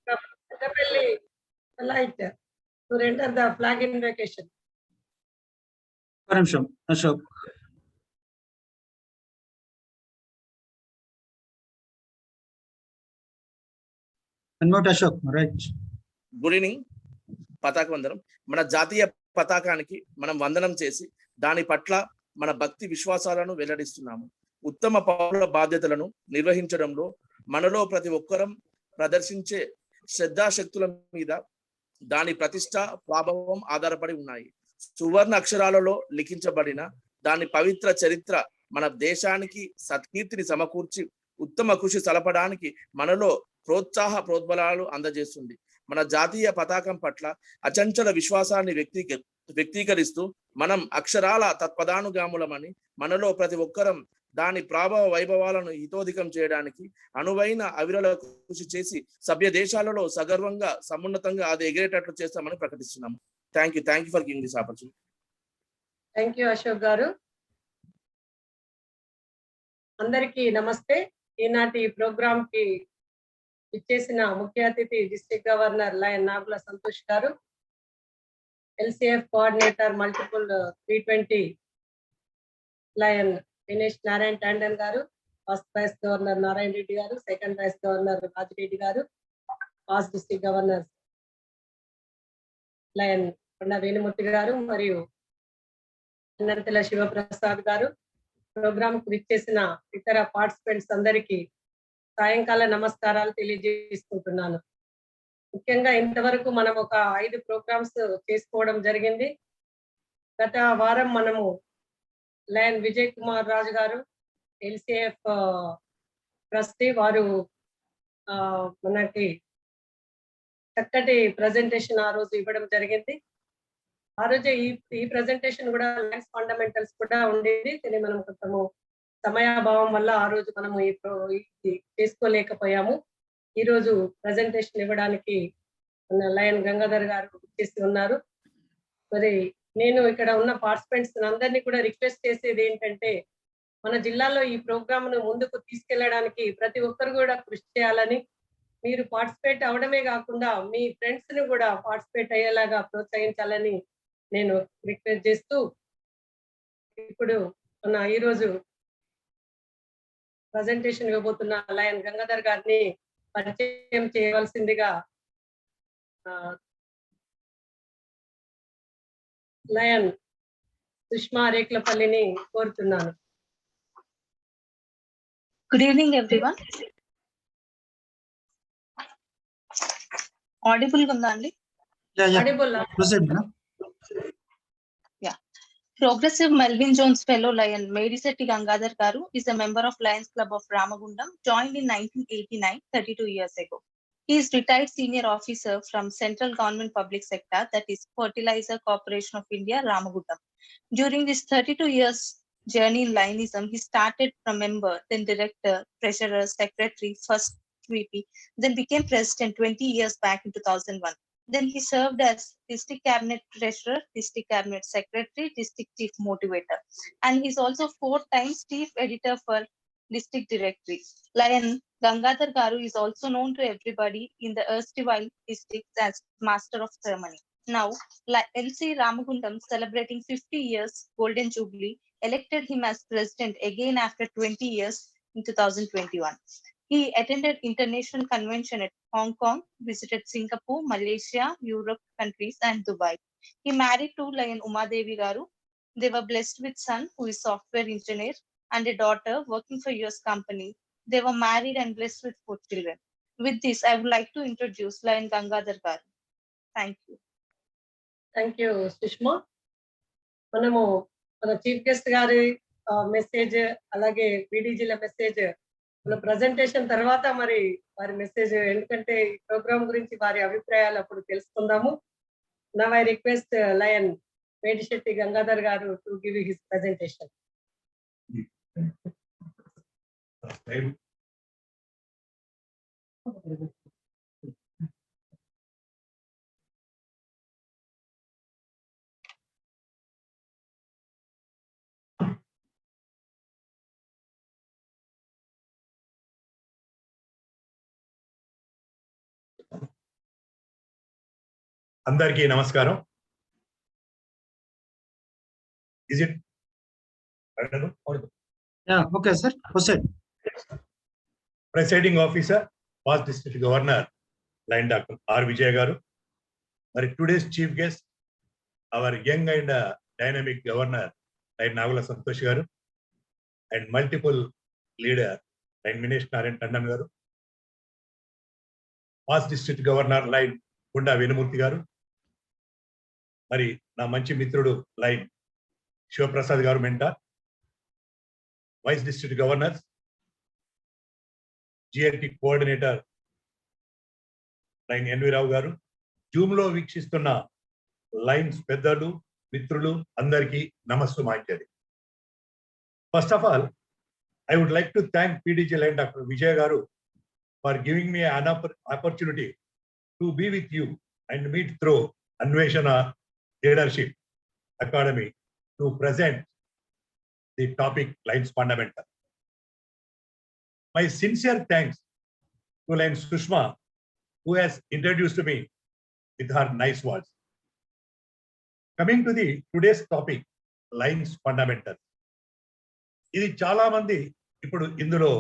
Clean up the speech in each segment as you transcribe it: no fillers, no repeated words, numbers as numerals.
from Pettapalli Light to render the flag invocation. Paramsham, Ashok. Unmute Ashok, right. Good evening. పతాక వందనం. మన జాతీయ పతాకానికి మనం వందనం చేసి దాని పట్ల మన భక్తి విశ్వాసాలను వెల్లడిస్తున్నాము. ఉత్తమ పౌరుల బాధ్యతలను నిర్వహించడంలో మనలో ప్రతి ఒక్కరం ప్రదర్శించే శ్రద్ధాశక్తుల మీద దాని ప్రతిష్ట ప్రభావం ఆధారపడి ఉన్నాయి. సువర్ణ అక్షరాలలో లిఖించబడిన దాని పవిత్ర చరిత్ర మన దేశానికి సత్కీర్తిని సమకూర్చి ఉత్తమ కృషి సలపడానికి మనలో ప్రోద్బలాలు అందజేస్తుంది. మన జాతీయ పతాకం పట్ల అచంచల విశ్వాసాన్ని వ్యక్తీకరిస్తూ మనం అక్షరాల తత్పదానుగాములమని మనలో ప్రతి ఒక్కరం దాని ప్రభావ వైభవాలను హితోధికం చేయడానికి అనువైన అవిరల కృషి చేసి సభ్య దేశాలలో సగర్వంగా సమున్నతంగా అది ఎగిరేటట్లు చేస్తామని ప్రకటిస్తున్నాము. Thank you for giving this opportunity. Thank you Ashok garu. అందరికీ నమస్తే. ఈనాటి ప్రోగ్రామ్ కి ఇచ్చేసిన ముఖ్య అతిథి district governor lion Nagula Santosh garu, LCF coordinator multiple 320 lion Dinesh Narayana Tandon garu, first vice governor Narayana Reddy garu, second vice governor Rajireddy గారు, ఫాస్ట్ డిస్ట్రిక్ట్ గవర్నర్ లయన్ కొండ వేణుమూర్తి గారు మరియు అన్నంతల శివప్రసాద్ గారు, ప్రోగ్రామ్ కు ఇచ్చేసిన ఇతర పార్టిసిపెంట్స్ అందరికీ సాయంకాల నమస్కారాలు తెలియజేసుకుంటున్నాను. ముఖ్యంగా ఇంతవరకు మనం ఒక 5 ప్రోగ్రామ్స్ చేసుకోవడం జరిగింది. గత వారం మనము లయన్ విజయ్ కుమార్ రాజు గారు ఎల్సిఎఫ్ ట్రస్టీ వారు మనకి చక్కటి ప్రజెంటేషన్ ఆ రోజు ఇవ్వడం జరిగింది. ఆ రోజే ఈ ప్రజెంటేషన్ కూడా ల్యాండ్స్ ఫండమెంటల్స్ కూడా ఉండేది, కానీ మనం కొంచెము సమయాభావం వల్ల ఆ రోజు మనము చేసుకోలేకపోయాము. ఈ రోజు ప్రజెంటేషన్ ఇవ్వడానికి లయన్ గంగాధర్ గారు చేసి ఉన్నారు. మరి నేను ఇక్కడ ఉన్న పార్టిసిపెంట్స్ అందరినీ కూడా రిక్వెస్ట్ చేసేది ఏంటంటే, మన జిల్లాలో ఈ ప్రోగ్రామ్ ను ముందుకు తీసుకెళ్లడానికి ప్రతి ఒక్కరు కూడా కృషి చేయాలని, మీరు పార్టిసిపేట్ అవడమే కాకుండా మీ ఫ్రెండ్స్ ని కూడా పార్టిసిపేట్ అయ్యేలాగా ప్రోత్సహించాలని నేను రిక్వెస్ట్ చేస్తూ, ఇప్పుడు ఈరోజు ప్రజెంటేషన్ ఇవ్వబోతున్న లయన్ గంగాధర్ గారిని పరిచయం చేయవలసిందిగా లయన్ సుష్మా రేక్లపల్లిని కోరుతున్నాను. Good evening everyone. ఆడిబుల్ ఉందా అండి? Audible. Progressive Melvin Jones Fellow Lion Medisetti Gangadhar Garu is a member of Lions Club of Ramagundam, joined in 1989, 32 years ago. He is retired senior officer from Central Government Public Sector, that is Fertilizer Corporation of India, Ramagundam. During this 32 years journey in Lionism, he started from member, then director, treasurer, secretary, first VP, then became president 20 years back in 2001. Then he served as district cabinet treasurer, district cabinet secretary, district chief motivator, and he's also 4 times chief editor for district directory. Lion Gangadhar Garu is also known to everybody in the erstwhile districts as master of ceremony. Now, LC Ramagundam celebrating 50 years golden jubilee elected him as president again after 20 years in 2021. He attended international convention at Hong Kong, visited Singapore, Malaysia, Europe countries, and Dubai. He married to Lion Umadevi Garu. They were blessed with son who is software engineer and a daughter working for US company. They were married and blessed with 4 children. With this, I would like to introduce Lion Gangadhar Garu. Thank you. Thank you, Sushma. మనము మన chief guest గారి message అలాగే పీడీజీల message మన presentation తర్వాత మరి వారి message, ఎందుకంటే ఈ ప్రోగ్రామ్ గురించి వారి అభిప్రాయాలు అప్పుడు తెలుసుకుందాము. Now I request lion Medisetti Gangadhar గారు టు గివ్ హిస్ ప్రజెంటేషన్. అందరికీ నమస్కారం. Is it? I don't know. Yeah, okay, sir. Proceed. Presiding officer, past district governor, line Dr. R. Vijay Garu. మరి today's chief guest, our young and dynamic governor, line Nagula Santosh Garu, and multiple leader, line Minesh Narayan Tandon Garu. Past district governor, line Gunda Venumurthy Garu. మరి నా మంచి మిత్రుడు lion Shivaprasad garu mentor, vice district governor, GLT coordinator lion N V Rao garu, Zoom లో వీక్షిస్తున్న lions పెద్దలు, మిత్రులు అందరికీ నమస్సుమాంజలి. First of all, I would like to thank PDG line Dr. Vijay Garu for giving me an opportunity to be with you and meet through Anveshana Leadership Academy to present the topic Lines Fundamental. My sincere thanks to Line Sushma, who has introduced me with her nice words. Coming to the today's topic, Lines Fundamental. ఇది చాలా మంది ఇప్పుడు ఇందులో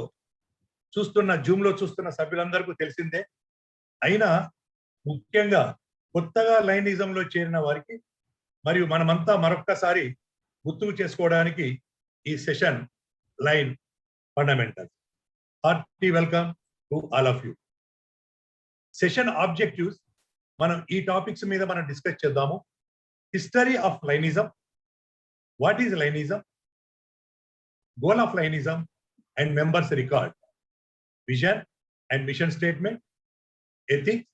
చూస్తున్న Zoom లో చూస్తున్న సభ్యులందరికీ తెలిసిందే. అయినా ముఖ్యంగా కొత్తగా లైనిజంలో చేరిన వారికి మరియు మనమంతా మరొక్కసారి గుర్తుకు చేసుకోవడానికి ఈ session line fundamentals. Hearty welcome to all of you. Session objectives మనం ఈ టాపిక్స్ మీద మనం డిస్కస్ చేద్దాము. History of లైనిజం, what is లైనిజం, goal of Lainism and members record, vision and mission statement, ethics,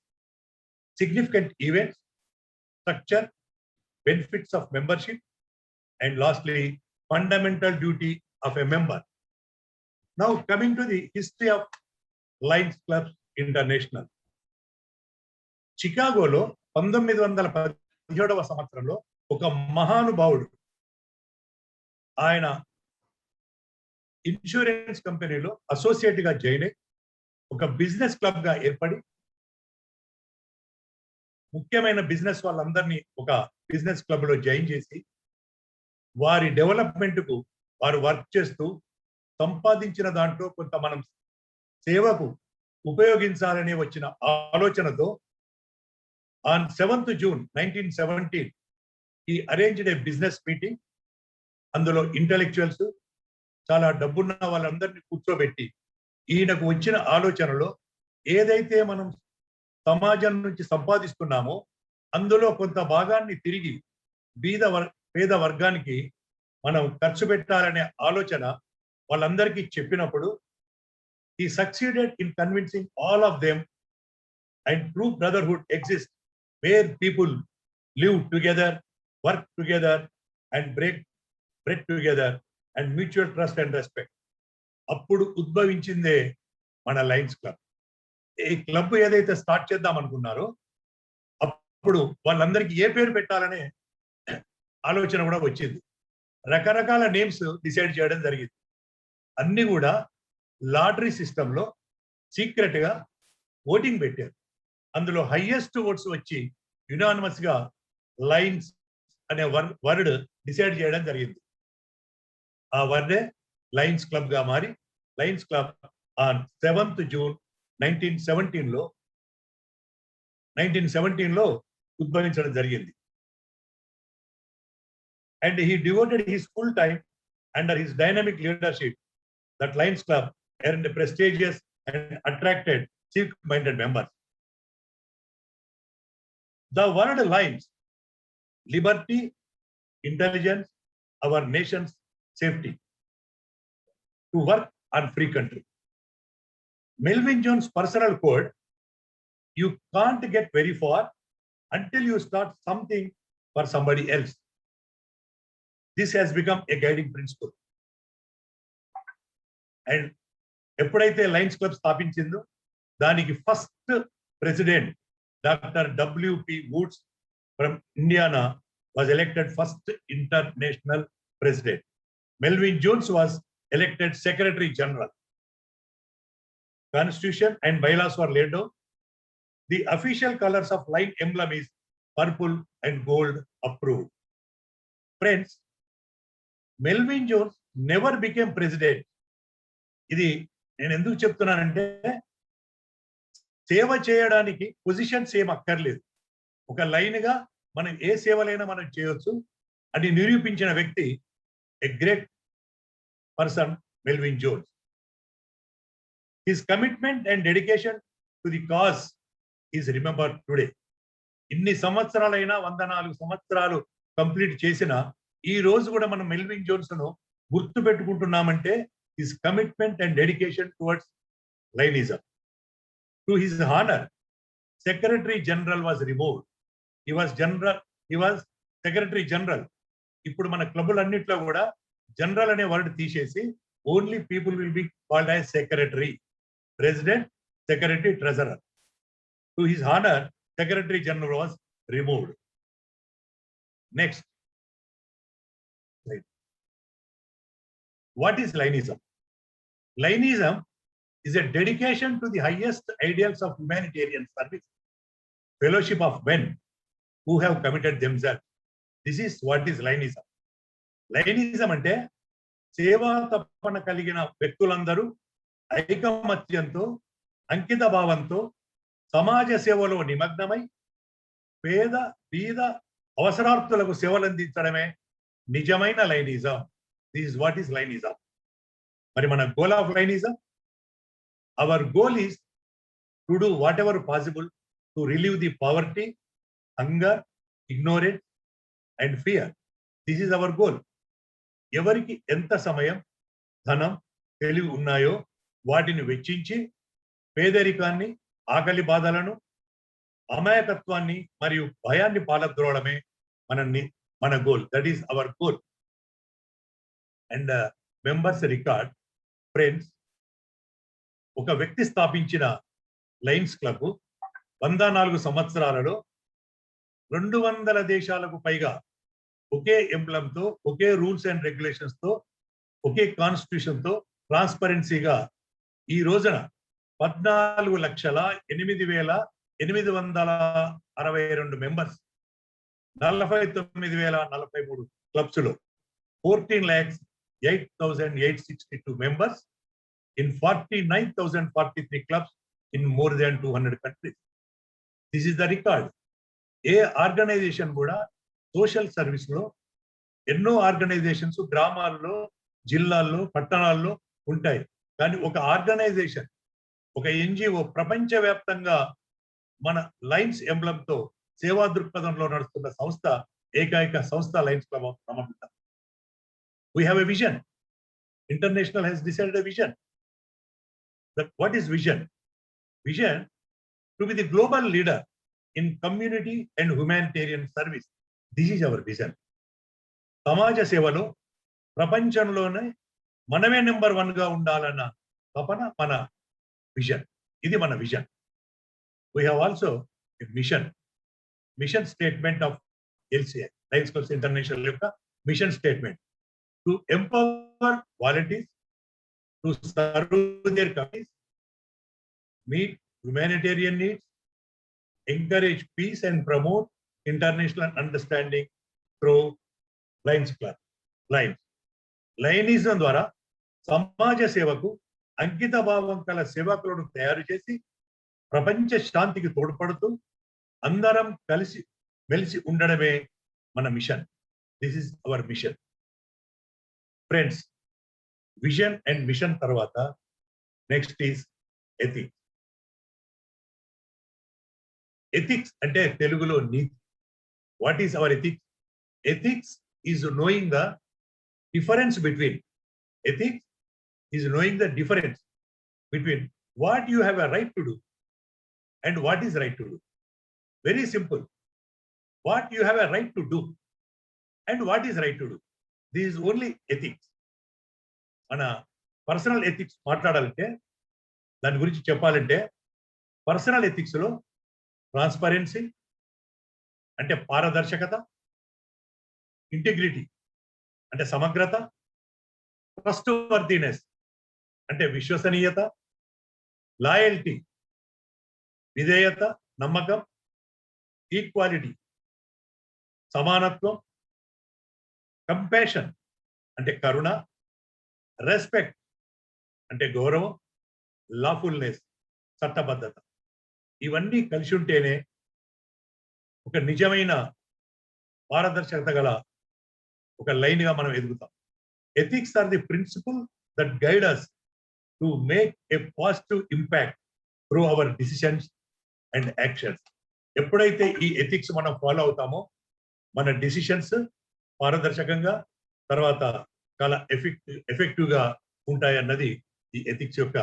significant events, structure, benefits of membership, and lastly, fundamental duty of a member. Now coming to the history of Lions Clubs International. చికాగోలో 1917వ సంవత్సరంలో ఒక మహానుభావుడు, ఆయన insurance కంపెనీలో associate గా join అయి ఒక business club గా ఏర్పడి ముఖ్యమైన బిజినెస్ వాళ్ళందరినీ ఒక బిజినెస్ క్లబ్ లో జాయిన్ చేసి వారి డెవలప్మెంట్ కు వారు వర్క్ చేస్తూ సంపాదించిన దాంట్లో కొంత మనం సేవకు ఉపయోగించాలని వచ్చిన ఆలోచనతో ఆన్ 7th June 1917 ఈ అరేంజ్డ్ ఏ బిజినెస్ మీటింగ్. అందులో ఇంటెలెక్చువల్స్, చాలా డబ్బున్న వాళ్ళందరినీ కూర్చోబెట్టి ఈయనకు వచ్చిన ఆలోచనలో ఏదైతే మనం సమాజం నుంచి సంపాదిస్తున్నామో అందులో కొంత భాగాన్ని తిరిగి పేద వర్గానికి మనం ఖర్చు పెట్టాలనే ఆలోచన వాళ్ళందరికీ చెప్పినప్పుడు he succeeded in convincing all of them and true brotherhood exists where people live together, work together and break bread together and mutual trust and respect. అప్పుడు ఉద్భవించిందే మన లయన్స్ క్లబ్. ఈ క్లబ్ ఏదైతే స్టార్ట్ చేద్దాం అనుకున్నారో అప్పుడు వాళ్ళందరికీ ఏ పేరు పెట్టాలనే ఆలోచన కూడా వచ్చింది. రకరకాల నేమ్స్ డిసైడ్ చేయడం జరిగింది. అన్ని కూడా లాటరీ సిస్టంలో సీక్రెట్ గా ఓటింగ్ పెట్టారు. అందులో హైయెస్ట్ ఓట్స్ వచ్చి యునానిమస్ గా లైన్స్ అనే వర్డ్ డిసైడ్ చేయడం జరిగింది. ఆ వర్డే లయన్స్ క్లబ్ గా మారి Lions club on 7th June 1917 లో ఉద్భవించడం జరిగింది. And he devoted his full time under his dynamic leadership that Lions club earned prestigious and attracted civic minded members. The word lines, liberty, intelligence, our nation's safety, to work on free country. Melvin Jones' personal code, you can't get very far until you start something for somebody else. This has become a guiding principle. And ఎప్పుడైతే Lions club స్థాపించిందో దానికి first president doctor WP Woods from Indiana was elected first international president. Melvin Jones was elected Secretary General. Constitution and bylaws were laid down. The official colors of line emblem is purple and gold approved. Friends, Melvin Jones never became president. ఇది నేను ఎందుకు చెప్తున్నానంటే సేవ చేయడానికి positions ఏం అక్కర్లేదు. ఒక lion గా మనం ఏ సేవలైనా మనం చేయొచ్చు అని నిరూపించిన వ్యక్తి a great person Melvin Jones. His commitment and dedication to the cause is remembered today. ఇన్ని సంవత్సరాలైనా 104 సంవత్సరాలు కంప్లీట్ చేసిన ఈ రోజు కూడా మనం మెల్విన్ జోన్స్ ను గుర్తు పెట్టుకుంటున్నామంటే his commitment and dedication towards Lionism. To his honour secretary general was removed. He was secretary general. ఇప్పుడు మన క్లబ్బులన్నిట్లో కూడా జనరల్ అనే వర్డ్ తీసేసి only people will be called as secretary. President, secretary, treasurer. To his honour secretary general was removed. Next, what is Lainism? Lainism is a dedication to the highest ideals of humanitarian service, fellowship of men who have committed themselves. This is what is Lainism. Lainism అంటే సేవా తపన కలిగిన వ్యక్తులందరూ ఐకమత్యంతో, అంకిత భావంతో సమాజ సేవలో నిమగ్నమై పేద బీద అవసరార్థులకు సేవలు అందించడమే నిజమైన లైనిజం. This is what is Lainism. మరి మన goal of Lainism, our goal is to do whatever possible to relieve the poverty, hunger, ignorance and fear. This is our goal. ఎవరికి ఎంత సమయం, ధనం, తెలివి ఉన్నాయో వాటిని వెచ్చించి పేదరికాన్ని, ఆకలి బాధలను, అమాయకత్వాన్ని మరియు భయాన్ని పాలద్రోవడమే మన goal. That is our goal. And members record. Friends, ఒక వ్యక్తి స్థాపించిన లయన్స్ క్లబ్ 104 సంవత్సరాలలో 200 దేశాలకు పైగా ఒకే ఎంబ్లమ్ తో, ఒకే రూల్స్ అండ్ రెగ్యులేషన్స్ తో, ఒకే కాన్స్టిట్యూషన్ తో ట్రాన్స్పరెన్సీగా ఈ రోజున 14,08,862 మెంబర్స్, 49,043 క్లబ్స్ లో 14,08,862 members in 49,043 clubs in more than 200 countries. This is the record. ఏ ఆర్గనైజేషన్ కూడా సోషల్ సర్వీస్ లో ఎన్నో ఆర్గనైజేషన్స్ గ్రామాల్లో, జిల్లాల్లో, పట్టణాల్లో ఉంటాయి. కానీ ఒక ఆర్గనైజేషన్, ఒక ఎన్జిఓ ప్రపంచవ్యాప్తంగా మన లైన్స్ ఎంబ్లమ్ తో సేవా దృక్పథంలో నడుస్తున్న సంస్థ, ఏకైక సంస్థ Lions club of Ramagundam. We have a vision. International has decided a vision. But what is vision? Vision to be the global leader in community and humanitarian service. This is our vision. సమాజ సేవలో ప్రపంచంలోనే మనమే number 1 గా ఉండాలన్న తపన మన vision. ఇది మన vision. We have also a mission statement of LCI, Lions Clubs International యొక్క mission statement. To empower volunteers to serve their countries, meet humanitarian needs, encourage peace and promote international understanding through Lions Club. లయనిజం ద్వారా సమాజ సేవకు అంకిత భావం కల సేవకులను తయారు చేసి ప్రపంచ శాంతికి తోడ్పడుతూ అందరం కలిసి మెలిసి ఉండడమే మన mission. This is our mission. Friends, vision and mission తర్వాత నెక్స్ట్ ఈస్ ఎథిక్స్. ఎథిక్స్ అంటే తెలుగులో నీతి. What is our ethics? Ethics is knowing the difference between what you have a right to do and what is right to do. Very simple. What you have a right to do and what is right to do. This is only ethics. మన personal ethics మాట్లాడాలంటే, దాని గురించి చెప్పాలంటే, personal ethics లో transparency అంటే పారదర్శకత, integrity అంటే సమగ్రత, ట్రస్ట్వర్తీనెస్ అంటే విశ్వసనీయత, లాయల్టీ విధేయత, నమ్మకం, ఈక్వాలిటీ సమానత్వం, కంపాషన్ అంటే కరుణ, రెస్పెక్ట్ అంటే గౌరవం, లాఫుల్నెస్ చట్టబద్ధత, ఇవన్నీ కలిసి ఉంటేనే ఒక నిజమైన పారదర్శకత గల ఒక లైన్ గా మనం ఎదుగుతాం. Ethics are the principle that guide us to make a positive impact through our decisions and actions. ఎప్పుడైతే ఈ ఎథిక్స్ మనం ఫాలో అవుతామో మన డిసిషన్స్ పారదర్శకంగా, తర్వాత చాలా ఎఫెక్టివ్ గా ఉంటాయన్నది ఈ ఎథిక్స్ యొక్క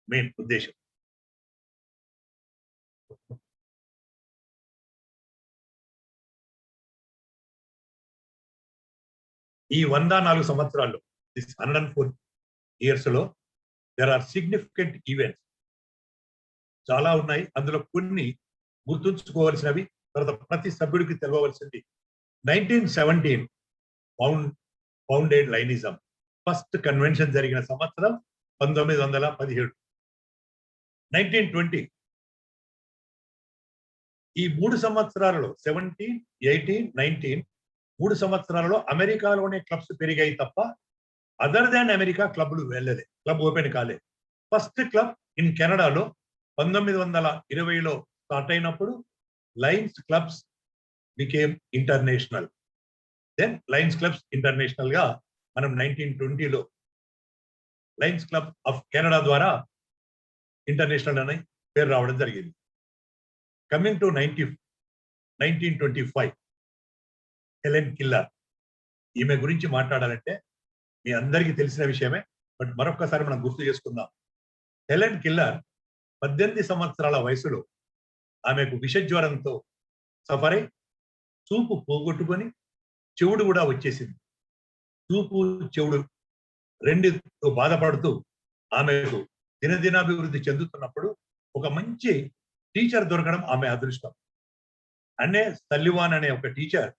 మెయిన్ ఉద్దేశం. ఈ 104 సంవత్సరాల్లో, దిస్ 104 years లో దేర్ ఆర్ సిగ్నిఫికెంట్ ఈవెంట్స్ చాలా ఉన్నాయి. అందులో కొన్ని గుర్తుంచుకోవాల్సినవి, తర్వాత ప్రతి సభ్యుడికి తెలవవలసింది. 1917 ఫౌండెడ్ లైనిజం. ఫస్ట్ కన్వెన్షన్ జరిగిన సంవత్సరం 1917. 1920 ఈ 3 సంవత్సరాలలో 17, 18, 19 3 సంవత్సరాలలో అమెరికాలోనే క్లబ్స్ పెరిగాయి తప్ప అదర్ దాన్ అమెరికా క్లబ్లు వెళ్ళలేదు, క్లబ్ ఓపెన్ కాలేదు. ఫస్ట్ క్లబ్ ఇన్ కెనడాలో 1920లో స్టార్ట్ అయినప్పుడు Lions Clubs became international. Then Lions Clubs International గా మనం 1920లో లయన్స్ క్లబ్ ఆఫ్ కెనడా ద్వారా ఇంటర్నేషనల్ అనే పేరు రావడం జరిగింది. Coming to 1925 Helen Keller. ఈమె గురించి మాట్లాడాలంటే మీ అందరికీ తెలిసిన విషయమే, బట్ మరొకసారి మనం గుర్తు చేసుకుందాం. హెలెన్ కిల్లర్ 18 సంవత్సరాల వయసులో ఆమెకు విషజ్వరంతో సఫర్ అయి చూపు పోగొట్టుకొని చెవుడు కూడా వచ్చేసింది. చూపు చెవుడు రెండితో బాధపడుతూ ఆమెకు దినదినాభివృద్ధి చెందుతున్నప్పుడు ఒక మంచి టీచర్ దొరకడం ఆమె అదృష్టం. అనే సల్లివాన్ అనే ఒక teacher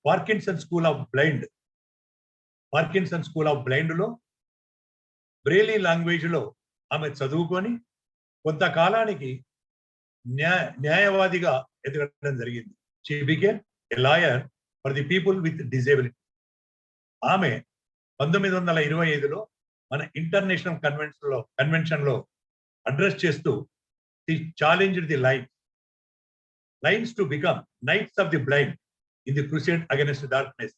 Parkinson school of blind లో బ్రెయిలీ లాంగ్వేజ్ లో ఆమె చదువుకొని కొంతకాలానికి న్యాయవాదిగా ఎదగడం జరిగింది. She became a lawyer for the people with disability. ఆమె 1925లో మన ఇంటర్నేషనల్ కన్వెన్షన్ లో అడ్రస్ చేస్తూ challenged the lines to become nights of the blind in the crusade against darkness.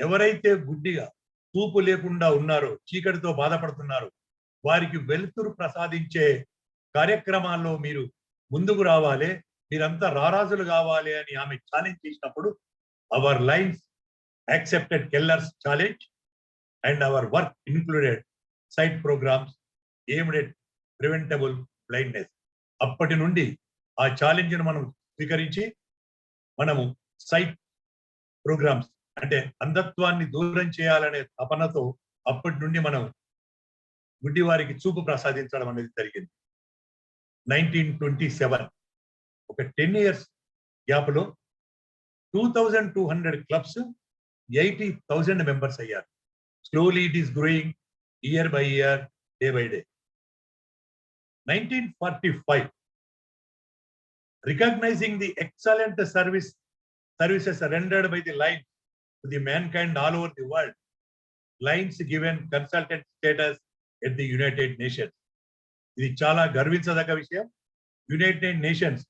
ఎవరైతే గుడ్డిగా చూపు లేకుండా ఉన్నారో, చీకటితో బాధపడుతున్నారో, వారికి వెలుతురు ప్రసాదించే కార్యక్రమాల్లో మీరు ముందుకు రావాలి, మీరంతా రారాజులు కావాలి అని ఆమె ఛాలెంజ్ చేసినప్పుడు our lions accepted Keller's challenge and our work included sight programmes aimed at preventable blindness. అప్పటి నుండి ఆ ఛాలెంజ్ ను మనం స్వీకరించి మనము సైట్ ప్రోగ్రామ్స్ అంటే అంధత్వాన్ని దూరం చేయాలనే తపనతో అప్పటి నుండి మనం గుడ్డి వారికి చూపు ప్రసాదించడం అనేది జరిగింది. 1927 ఒక 10 years గ్యాప్ లో 2200 క్లబ్స్ 80,000 మెంబర్స్ అయ్యారు. Slowly it is growing year by year, day by day. 1945 recognizing the excellent services rendered by the Lions to the mankind all over the world, Lions given consultant status at the United Nations. ఇది చాలా గర్వించదగ్గ విషయం. United nations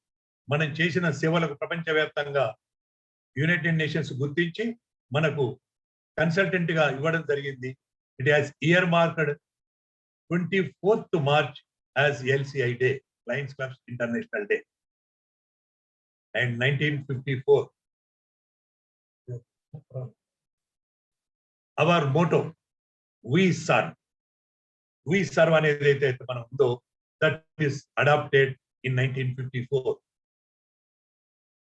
మనం చేసిన సేవలకు ప్రపంచవ్యాప్తంగా United nations గుర్తించి మనకు కన్సల్టెంట్ గా ఇవ్వడం జరిగింది. It has year marked 24th March as LCI Day, Lions Clubs International Day. And 1954 our motto, we serve అనేది అయితే మనం ఉందో that is adopted in 1954.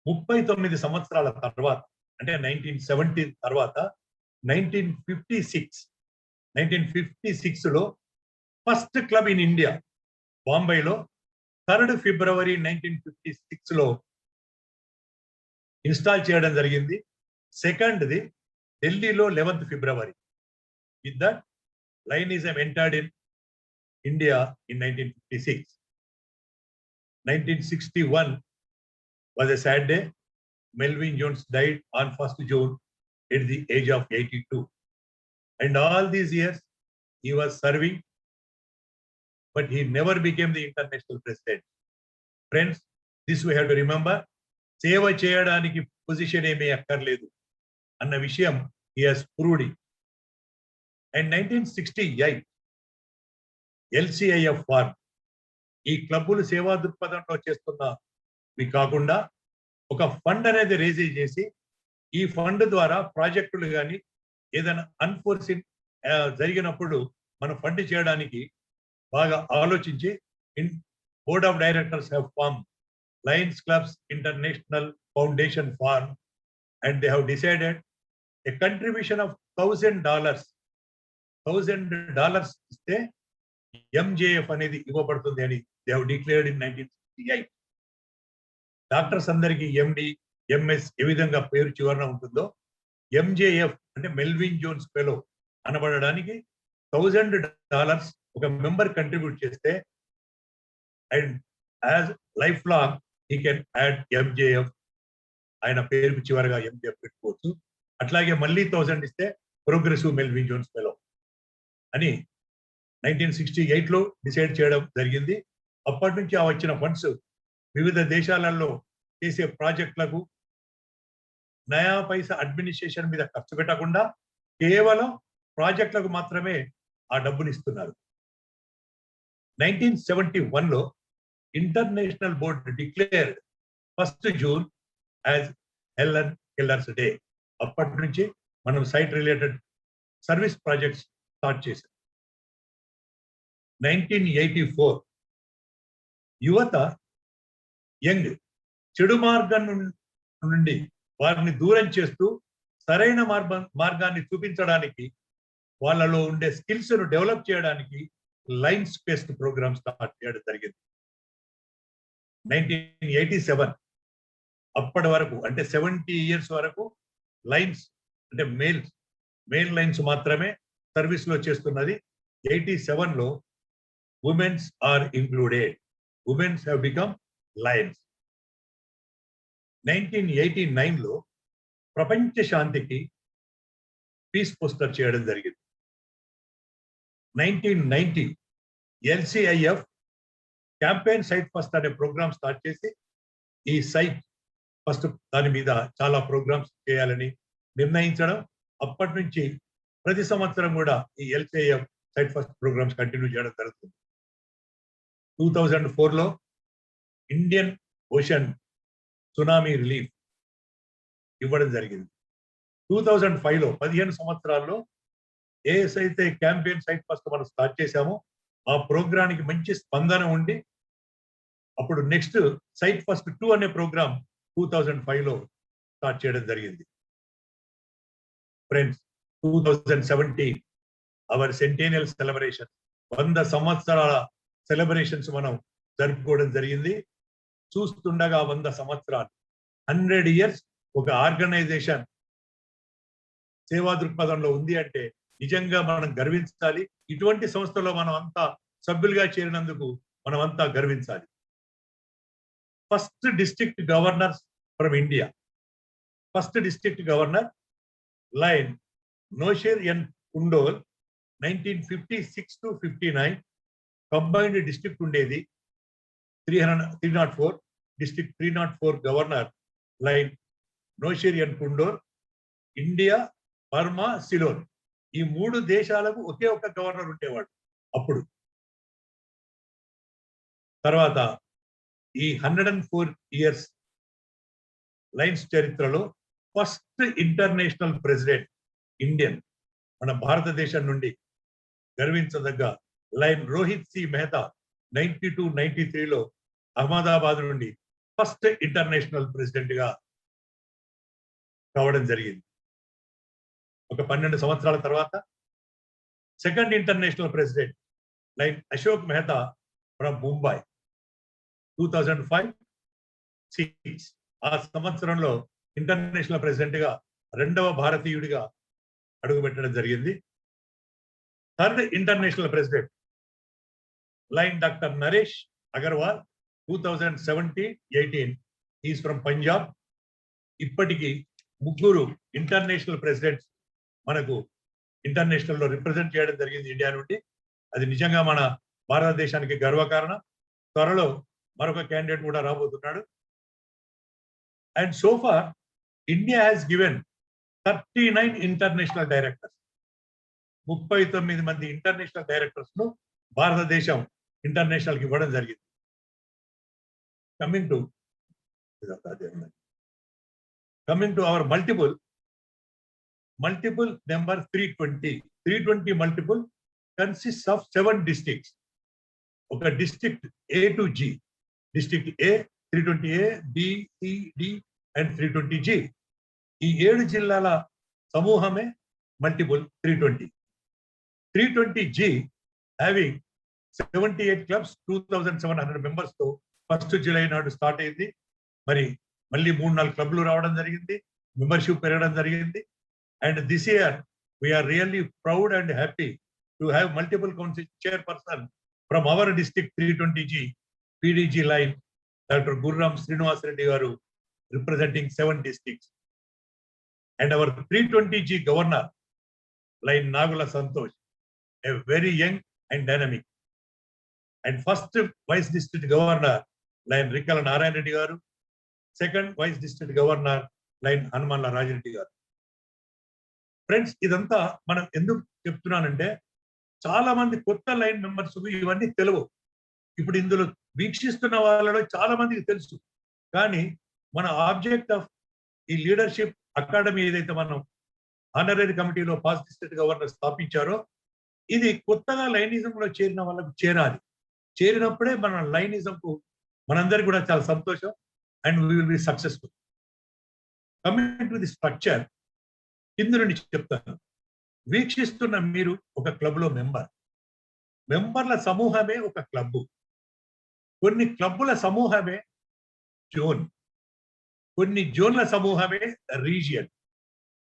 39 సంవత్సరాల తర్వాత అంటే 1970 తర్వాత 1956 లో ఫస్ట్ క్లబ్ ఇన్ ఇండియా బాంబేలో 3rd February 1956 లో ఇన్స్టాల్ చేయడం జరిగింది. సెకండ్ది ఢిల్లీలో 11th February. With that లయనిజం entered in India in 1956. 1961 was a sad day. Melvin Jones died on 1st June at the age of 82. And all these years, he was serving, but he never became the international president. Friends, this we have to remember. సేవ చేయడానికి position ఏమీ అక్కర్లేదు అన్న విషయం he has proved it. And 1968 LCIF form ఈ క్లబ్బులు సేవా దృక్పథంలో చేస్తున్నవి కాకుండా ఒక ఫండ్ అనేది రేజ్ చేసి ఈ ఫండ్ ద్వారా ప్రాజెక్టులు కానీ ఏదైనా అన్ఫోర్సిన్ జరిగినప్పుడు మనం ఫండ్ చేయడానికి బాగా ఆలోచించి board of directors have form Lions Clubs International Foundation Fund, and they have decided a contribution of $1,000. $1,000 ఇస్తే MJF అనేది ఇవ్వబడుతుంది అని they have declared in 1968. Doctors అందరికీ MD, MS ఏ విధంగా పేరు చివరన ఉంటుందో MJF అంటే మెల్విన్ జోన్స్ ఫెలో అనబడడానికి $1,000 ఒక మెంబర్ కంట్రిబ్యూట్ చేస్తే and as life long he can add MJF ఆయన పేరుకు చివరగా MJF పెట్టుకోవచ్చు. అట్లాగే మళ్ళీ 1000 ఇస్తే ప్రోగ్రెసివ్ మెల్విన్ జోన్స్ ఫెలో అని 1968 లో డిసైడ్ చేయడం జరిగింది. అప్పటి నుంచి ఆ వచ్చిన ఫండ్స్ వివిధ దేశాలలో చేసే ప్రాజెక్టులకు నయా పైసా అడ్మినిస్ట్రేషన్ మీద ఖర్చు పెట్టకుండా కేవలం ప్రాజెక్టులకు మాత్రమే ఆ డబ్బుని ఇస్తున్నారు. 1971 లో International Board declared 1st June as Helen Keller's Day. అప్పటి నుంచి మనం sight related service projects start చేశాం. 1984 యువత యంగ్ చెడు మార్గం నుండి వారిని దూరం చేస్తూ సరైన మార్గాన్ని చూపించడానికి వాళ్ళలో ఉండే స్కిల్స్ ను డెవలప్ చేయడానికి లైన్స్ బేస్డ్ ప్రోగ్రామ్ స్టార్ట్ చేయడం జరిగింది. 1987 అప్పటి వరకు అంటే 70 years వరకు లైన్స్ అంటే మేల్ లైన్స్ మాత్రమే సర్వీస్ లో చేస్తున్నది. 87 లో womens are included. Womens have become Lions. 1989 లో ప్రపంచ శాంతికి పీస్ పోస్టర్ చేయడం జరిగింది. 1990 LCIF క్యాంపెయిన్ సైట్ ఫస్ట్ అనే ప్రోగ్రామ్ స్టార్ట్ చేసి ఈ సైట్ ఫస్ట్ దాని మీద చాలా ప్రోగ్రామ్స్ చేయాలని నిర్ణయించడం. అప్పటి నుంచి ప్రతి సంవత్సరం కూడా ఈ LCIF sight first programs continue చేయడం జరుగుతుంది. 2004 లో ఇండియన్ ఓషన్ సునామీ రిలీఫ్ ఇవ్వడం జరిగింది. 2005 లో 15 సంవత్సరాల్లో ఏసైతే క్యాంపెయిన్ సైట్ ఫస్ట్ మనం స్టార్ట్ చేశామో ఆ ప్రోగ్రానికి మంచి స్పందన ఉండి అప్పుడు నెక్స్ట్ సైట్ ఫస్ట్ 2 అనే ప్రోగ్రామ్ 2005 లో స్టార్ట్ చేయడం జరిగింది. ఫ్రెండ్స్, 2017 అవర్ సెంటేనియల్ సెలబ్రేషన్ 100 సంవత్సరాల సెలబ్రేషన్స్ మనం జరుపుకోవడం జరిగింది. చూస్తుండగా 100 సంవత్సరాలు 100 years ఒక ఆర్గనైజేషన్ సేవా దృక్పథంలో ఉంది అంటే నిజంగా మనం గర్వించాలి. ఇటువంటి సంస్థలో మనం అంతా సభ్యులుగా చేరినందుకు మనం అంతా గర్వించాలి. First district governors from India. First district governor lion Nosher N Kundol 1956 to 59 combined district ఉండేది. 304 district 304 governor lion Nosher N Kundol. India, Burma, Ceylon ఈ 3 దేశాలకు ఒకే ఒక గవర్నర్ ఉండేవాడు అప్పుడు. తర్వాత ఈ 104 years లైన్స్ చరిత్రలో ఫస్ట్ ఇంటర్నేషనల్ ప్రెసిడెంట్ ఇండియన్ మన భారతదేశం నుండి గర్వించదగ్గ లైన్ రోహిత్ సి మెహతా 92-93 లో అహ్మదాబాద్ నుండి ఫస్ట్ ఇంటర్నేషనల్ ప్రెసిడెంట్ గా కావడం జరిగింది. ఒక 12 సంవత్సరాల తర్వాత second international president like Ashok Mehta from Mumbai 2005-06 ఆ సంవత్సరంలో ఇంటర్నేషనల్ ప్రెసిడెంట్ గా 2వ భారతీయుడిగా అడుగుపెట్టడం జరిగింది. Third international president line doctor Naresh Agarwal 2017-18 is from Punjab. ఇప్పటికీ 3 ఇంటర్నేషనల్ ప్రెసిడెంట్స్ మనకు ఇంటర్నేషనల్ లో రిప్రజెంట్ చేయడం జరిగింది ఇండియా నుండి. అది నిజంగా మన భారతదేశానికి గర్వకారణం. త్వరలో మరొక క్యాండిడేట్ కూడా రాబోతున్నాడు. And so far India has given 39 international directors. 39 మంది ఇంటర్నేషనల్ డైరెక్టర్స్ ను భారతదేశం ఇంటర్నేషనల్ కి ఇవ్వడం జరిగింది. Coming to our multiple number 320 multiple consist of 7 districts. ఒక district A to G, district A 320A, B, C, D and 320G. ఈ 7 జిల్లాల సమూహమే multiple 320. 320G having 78 clubs, 2,700 members తో 1st July నాడు స్టార్ట్ అయింది. మరి మళ్ళీ 3-4 క్లబ్లు రావడం జరిగింది, మెంబర్షిప్ పెరగడం జరిగింది. And this year we are really proud and happy to have multiple council chairperson from our district 320G PDG line, doctor Gurram Srinivas Reddy garu, representing 7 districts. And our 320G governor line Nagula Santosh, a very young and dynamic. And first vice district governor line Rikala Narayan Reddy garu, second vice district governor line Hanumanla Rajareddy garu. Friends, ఇదంతా మనం ఎందుకు చెప్తున్నానంటే చాలా మంది కొత్త line members ఇవన్నీ తెలియవు. ఇప్పుడు ఇందులో వీక్షిస్తున్న వాళ్ళలో చాలా మందికి తెలుసు. కానీ మన ఆబ్జెక్ట్ ఆఫ్ ఈ లీడర్షిప్ అకాడమీ ఏదైతే మనం ఆనరరీ కమిటీలో పాస్ డిస్ట్రిక్ట్ గవర్నర్ స్థాపించారో, ఇది కొత్తగా లైనిజంలో చేరిన వాళ్ళకు చేరాలి. చేరినప్పుడే మన లైనిజంకు మనందరికీ కూడా చాలా సంతోషం. And we will be successful. Coming to the structure, ఇందు నుండి చెప్తాను. వీక్షిస్తున్న మీరు ఒక క్లబ్ లో మెంబర్ల సమూహమే ఒక క్లబ్. కొన్ని క్లబ్బుల సమూహమే జోన్, కొన్ని జోన్ల సమూహమే రీజియన్,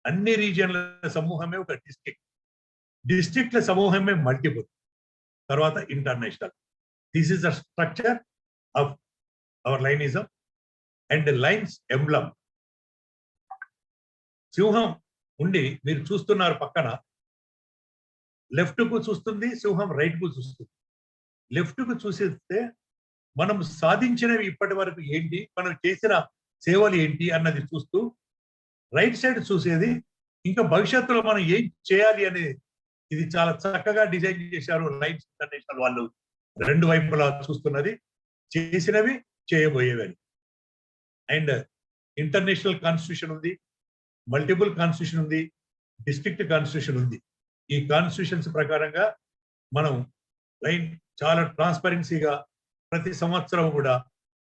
అన్ని రీజియన్ల సమూహమే ఒక డిస్ట్రిక్ట్, డిస్ట్రిక్ట్ల సమూహమే మల్టిపుల్, తర్వాత international. This is the structure of our లైనిజం. And lines emblem సింహం ఉండి మీరు చూస్తున్నారు, పక్కన లెఫ్ట్ కు చూస్తుంది సింహం, రైట్ కు చూస్తుంది. లెఫ్ట్ కు చూసేస్తే మనం సాధించినవి ఇప్పటి వరకు ఏంటి, మనం చేసిన సేవలు ఏంటి అన్నది చూస్తూ, రైట్ సైడ్ చూసేది ఇంకా భవిష్యత్తులో మనం ఏం చేయాలి అనేది. ఇది చాలా చక్కగా డిజైన్ చేశారు లైన్స్ ఇంటర్నేషనల్ వాళ్ళు. 2 వైపులా చూస్తున్నది, చేసినవి, చేయబోయేవి. అండ్ ఇంటర్నేషనల్ కాన్స్టిట్యూషన్ ఉంది, మల్టిపుల్ కాన్స్టిట్యూషన్ ఉంది, డిస్ట్రిక్ట్ కాన్స్టిట్యూషన్ ఉంది. ఈ కాన్స్టిట్యూషన్స్ ప్రకారంగా మనం లైన్ చాలా ట్రాన్స్పరెన్సీగా ప్రతి సంవత్సరం కూడా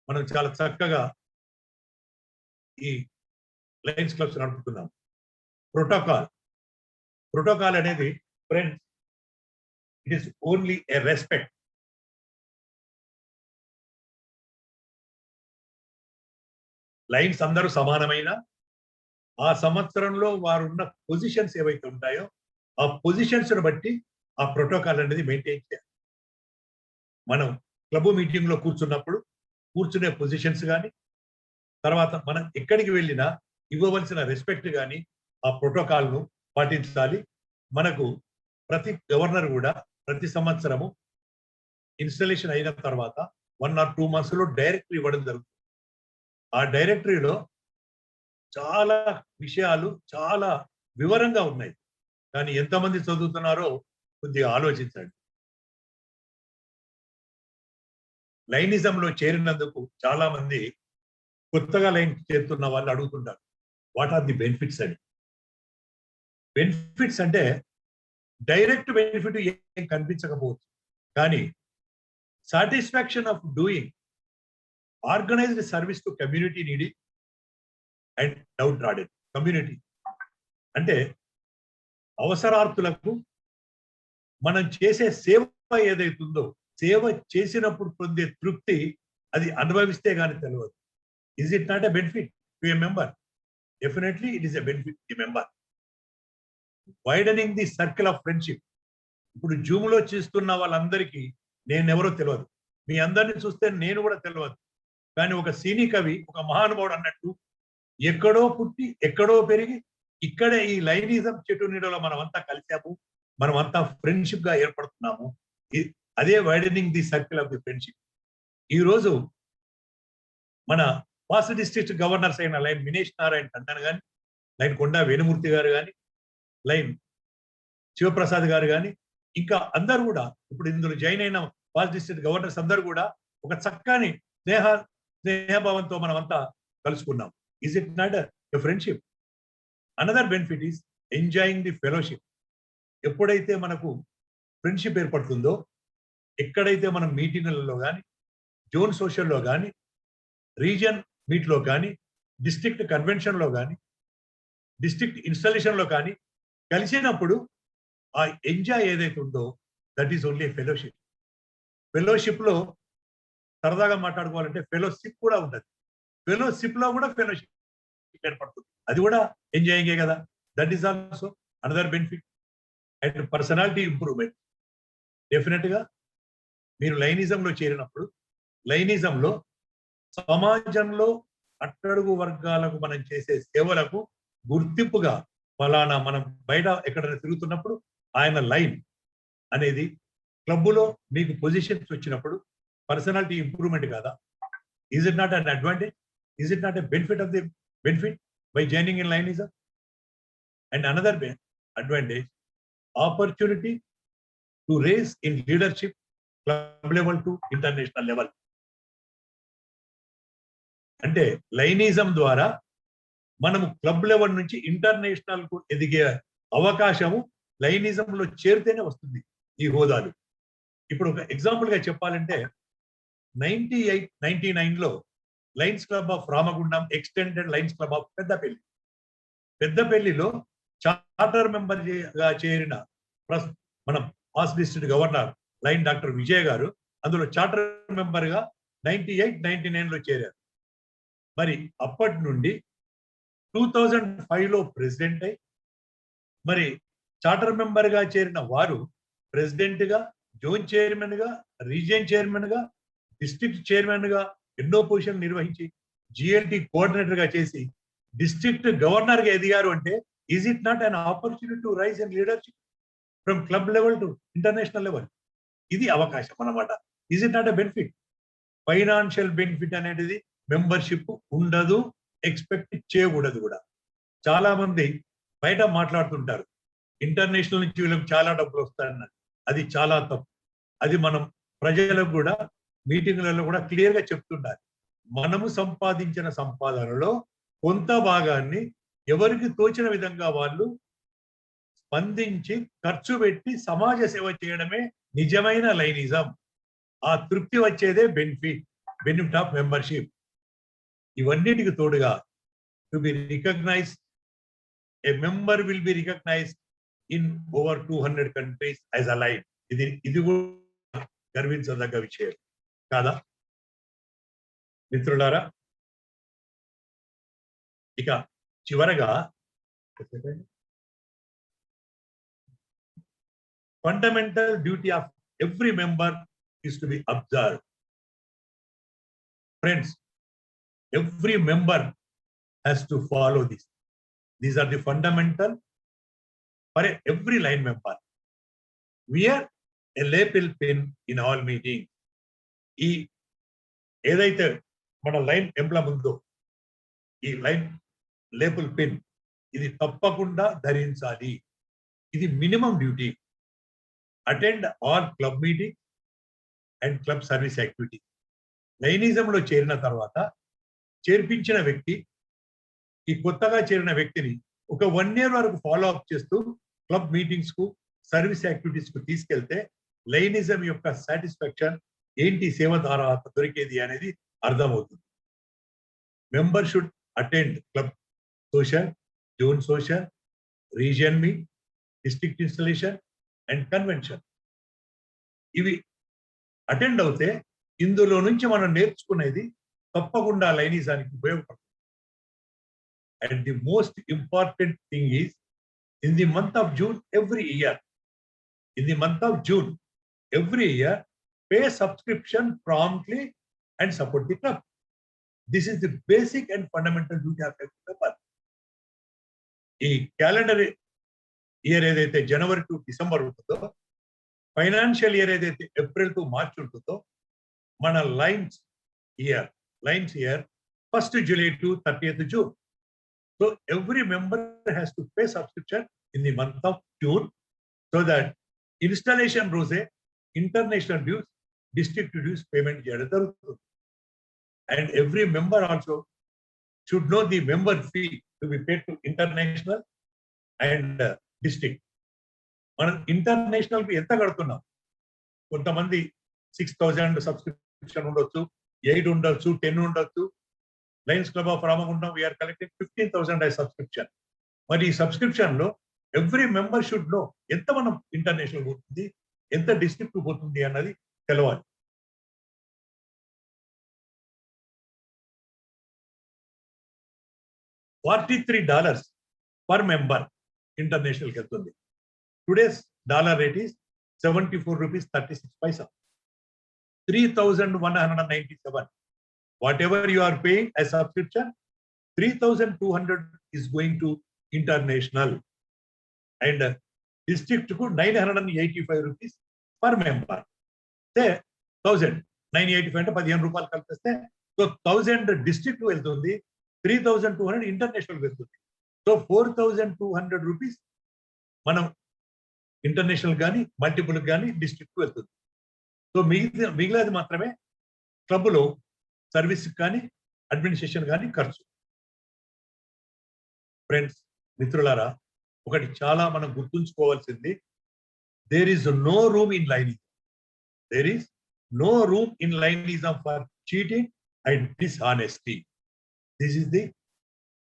మనం చాలా చక్కగా ఈ లయన్స్ క్లబ్స్ నడుపుతున్నాం. ప్రోటోకాల్ అనేది friends, it is only A respect. Lines అందరూ సమానమైన ఆ సంవత్సరంలో వారున్న పొజిషన్స్ ఏవైతే ఉంటాయో ఆ పొజిషన్స్ బట్టి ఆ ప్రోటోకాల్ అనేది మెయింటైన్ చేయాలి. మనం క్లబ్ మీటింగ్ లో కూర్చున్నప్పుడు కూర్చునే పొజిషన్స్ కానీ, తర్వాత మనం ఎక్కడికి వెళ్ళినా ఇవ్వవలసిన రెస్పెక్ట్ కానీ ఆ ప్రోటోకాల్ ను పాటించాలి. మనకు ప్రతి గవర్నర్ కూడా ప్రతి సంవత్సరము ఇన్స్టాలేషన్ అయిన తర్వాత 1 or 2 months లో డైరెక్టరీ ఇవ్వడం జరుగుతుంది. ఆ డైరెక్టరీలో చాలా విషయాలు చాలా వివరంగా ఉన్నాయి. కానీ ఎంతమంది చదువుతున్నారో కొద్దిగా ఆలోచించండి. లైనిజంలో చేరినందుకు చాలా మంది కొత్తగా లైన్ చేరుతున్న వాళ్ళు అడుగుతుంటారు, వాట్ ఆర్ ది బెనిఫిట్స్ అని. బెనిఫిట్స్ అంటే డైరెక్ట్ బెనిఫిట్ ఏం కనిపించకపోవచ్చు, కానీ satisfaction of doing organised service to community needy and downtrodden community. అంటే అవసరార్థులకు మనం చేసే సేవ ఏదైతుందో, సేవ చేసినప్పుడు పొందే తృప్తి అది అనుభవిస్తే కానీ తెలియదు. Is it not a benefit to a member? Definitely it is a benefit to member. Widening the circle of friendship. ఇప్పుడు జూమ్ లో చూస్తున్న వాళ్ళందరికీ నేనెవరో తెలియదు, మీ అందరిని చూస్తే నేను కూడా తెలియదు. కానీ ఒక సినీ కవి, ఒక మహానుభావుడు అన్నట్టు ఎక్కడో పుట్టి ఎక్కడో పెరిగి ఇక్కడే ఈ లైనిజం చెట్టు నీడలో మనమంతా కలిసాము, మనమంతా ఫ్రెండ్షిప్ గా ఏర్పడుతున్నాము. అదే widening the circle of the friendship. ఈ రోజు మన పాస్ట్ డిస్ట్రిక్ట్ గవర్నర్స్ అయిన లైన్ మినేష్ నారాయణ టండన్ గాని, లైన్ కొండా వేణుమూర్తి గారు కానీ, లైన్ శివప్రసాద్ గారు కానీ, ఇంకా అందరూ కూడా ఇప్పుడు ఇందులో జాయిన్ అయిన పాస్ట్ డిస్ట్రిక్ట్ గవర్నర్స్ అందరూ కూడా ఒక చక్కని స్నేహభావంతో మనమంతా కలుసుకున్నాం. Is it not a friendship? Another benefit is enjoying the fellowship. ఎప్పుడైతే మనకు ఫ్రెండ్షిప్ ఏర్పడుతుందో, ఎక్కడైతే మనం మీటింగ్లలో కానీ, జోన్ సోషల్లో కానీ, రీజియన్ మీట్లో కానీ, డిస్ట్రిక్ట్ కన్వెన్షన్లో కానీ, డిస్ట్రిక్ట్ ఇన్స్టాలేషన్లో కానీ కలిసినప్పుడు ఆ ఎంజాయ్ ఏదైతే ఉందో దట్ ఈస్ ఓన్లీ ఫెలోషిప్. ఫెలోషిప్లో సరదాగా మాట్లాడుకోవాలంటే ఫెలోషిప్ కూడా ఉంటుంది. ఫెలోషిప్లో కూడా ఫెలోషిప్ ఏర్పడుతుంది. అది కూడా ఎంజాయింగే కదా. That is also another benefit. And personality improvement. డెఫినెట్గా మీరు లైనిజంలో చేరినప్పుడు, లైనిజంలో సమాజంలో అట్టడుగు వర్గాలకు మనం చేసే సేవలకు గుర్తింపుగా ఫలానా మనం బయట ఎక్కడైనా తిరుగుతున్నప్పుడు ఆయన లైన్ అనేది క్లబ్లో మీకు పొజిషన్స్ వచ్చినప్పుడు పర్సనాలిటీ ఇంప్రూవ్మెంట్ కాదా? Is it not an advantage? Is it not a benefit of the benefit by joining in Lionism? And another advantage, opportunity to raise in leadership club level to international level. అంటే Lionism ద్వారా మనము club level నుంచి international కు ఎదిగే అవకాశము లైనిజంలో చేరితేనే వస్తుంది ఈ హోదాలు. ఇప్పుడు ఒక ఎగ్జాంపుల్ గా చెప్పాలంటే 99లో lions club of Ramagundam extended lions club of పెద్దపల్లిలో చార్టర్ మెంబర్ గా చేరిన మన past district governor lion doctor Vijay garu అందులో చార్టర్ మెంబర్ గా 99లో చేరారు. మరి అప్పటి నుండి 2005లో ప్రెసిడెంట్ అయి, మరి చార్టర్ మెంబర్ గా చేరిన వారు ప్రెసిడెంట్ గా, జోన్ చైర్మన్ గా, రీజియన్ చైర్మన్ గా, డిస్ట్రిక్ట్ చైర్మన్ గా ఎన్నో పొజిషన్లు నిర్వహించి జిఎల్టీ కోఆర్డినేటర్ గా చేసి డిస్ట్రిక్ట్ గవర్నర్ గా ఎదిగారు. అంటే is it not an opportunity to rise in leadership from club level to international level? ఇది అవకాశం అన్నమాట. Is it not a benefit? Financial benefit అనేది మెంబర్షిప్ ఉండదు, ఎక్స్పెక్ట్ చేయకూడదు కూడా. చాలా మంది బయట మాట్లాడుతుంటారు ఇంటర్నేషనల్ నుంచి వీళ్ళకి చాలా డబ్బులు వస్తాయన్నారు. అది చాలా తప్పు. అది మనం ప్రజలకు కూడా మీటింగ్లలో కూడా క్లియర్ గా చెప్తుండాలి. మనము సంపాదించిన సంపాదనలో కొంత భాగాన్ని ఎవరికి తోచిన విధంగా వాళ్ళు స్పందించి ఖర్చు పెట్టి సమాజ సేవ చేయడమే నిజమైన లైనిజం. ఆ తృప్తి వచ్చేదే బెనిఫిట్ ఆఫ్ మెంబర్షిప్. ఇవన్నిటికి తోడుగా to be recognised, a member will be recognised in over 200 countries as a lion. ఇది కూడా గర్వించదగ్గ విషయం కాదా మిత్రులారా? ఇక చివరగా fundamental duty of every member is to be observed. Friends, every member has to follow this. These are the fundamental for every line member. Wear a lapel pin in all meetings. ఈ ఏదైతే మన line emblem ఉందో, ఈ line label pin ఇది తప్పకుండా ధరించాలి. ఇది minimum duty. Attend all club meeting and club service activity. లైనిజంలో చేరిన తర్వాత చేర్పించిన వ్యక్తి ఈ కొత్తగా చేరిన వ్యక్తిని ఒక 1 year వరకు ఫాలో అప్ చేస్తూ క్లబ్ మీటింగ్స్ కు, సర్వీస్ యాక్టివిటీస్ కు తీసుకెళ్తే లైనిజం యొక్క సాటిస్ఫాక్షన్ ఏంటి, సేవ ద్వారా దొరికేది అనేది అర్థమవుతుంది. Member should attend club social, zone social, region meet, district installation and convention. ఇవి అటెండ్ అవుతే ఇందులో నుంచి మనం నేర్చుకునేది తప్పకుండా లైనిజానికి ఉపయోగపడుతుంది. And the most important thing is in the month of June every year, pay subscription promptly and support the club. This is the basic and fundamental duty of every member. ఈ calendar year ఏదైతే జనవరి to December ఉంటుందో, financial year ఏదైతే April to March ఉంటుందో, మన lines year 1st July to 30th June. So every member has to pay subscription in the month of June, so that installation రోజే international dues, district dues payment చేయడం జరుగుతుంది. And every member also should know the member fee to be paid to international and district. మనం international కి ఎంత కడుతున్నాం? కొంతమంది 6,000 subscription ఉండొచ్చు, 8 ఉండొచ్చు, 10 ఉండొచ్చు. Lions club of Ramagundam we are collecting 15,000 as subscription. మరి ఈ సబ్స్క్రిప్షన్ లో ఎవ్రీ మెంబర్ షుడ్ నో ఎంత మనం ఇంటర్నేషనల్ పోతుంది, ఎంత డిస్ట్రిక్ట్ పోతుంది అన్నది తెలవాలి. $43 per member international కి వెళ్తుంది. Today's dollar rate is 74 rupees 36 paisa. 3,197. Whatever you are paying as subscription, 3,200 is going to international, and district ku 985 rupees per member. Say 1,985 అంటే 15 రూపాయలు కలిపిస్తే, సో 1,000 district కు వెళ్తుంది, 3,200 ఇంటర్నేషనల్ వెళ్తుంది. సో 4,200 రూపీస్ మనం international కానీ multiple కానీ డిస్ట్రిక్ట్ వెళ్తుంది. So మిగిలినది మాత్రమే క్లబ్లో సర్వీస్ కానీ అడ్మినిస్ట్రేషన్ కానీ ఖర్చు. ఫ్రెండ్స్, మిత్రులారా, ఒకటి చాలా మనం గుర్తుంచుకోవాల్సింది, there is no room in Lionism. There is no room in Lionism for cheating and dishonesty. This is the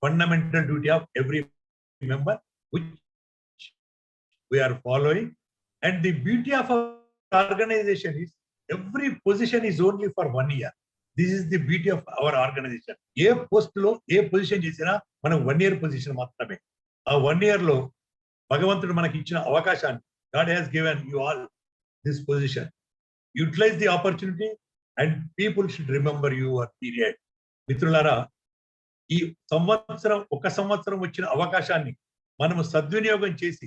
fundamental duty of every member which we are following. And the beauty of our organization is every position is only for 1 year. This is the beauty of our organization. A post లో ఏ position చేసినా మనం 1 year position మాత్రమే. ఆ 1 year లో భగవంతుడు మనకి ఇచ్చిన అవకాశాన్ని, God has given you all this position. Utilize the opportunity and people should remember your period. మిత్రులారా, ఈ ఒక సంవత్సరం వచ్చిన అవకాశాన్ని మనము సద్వినియోగం చేసి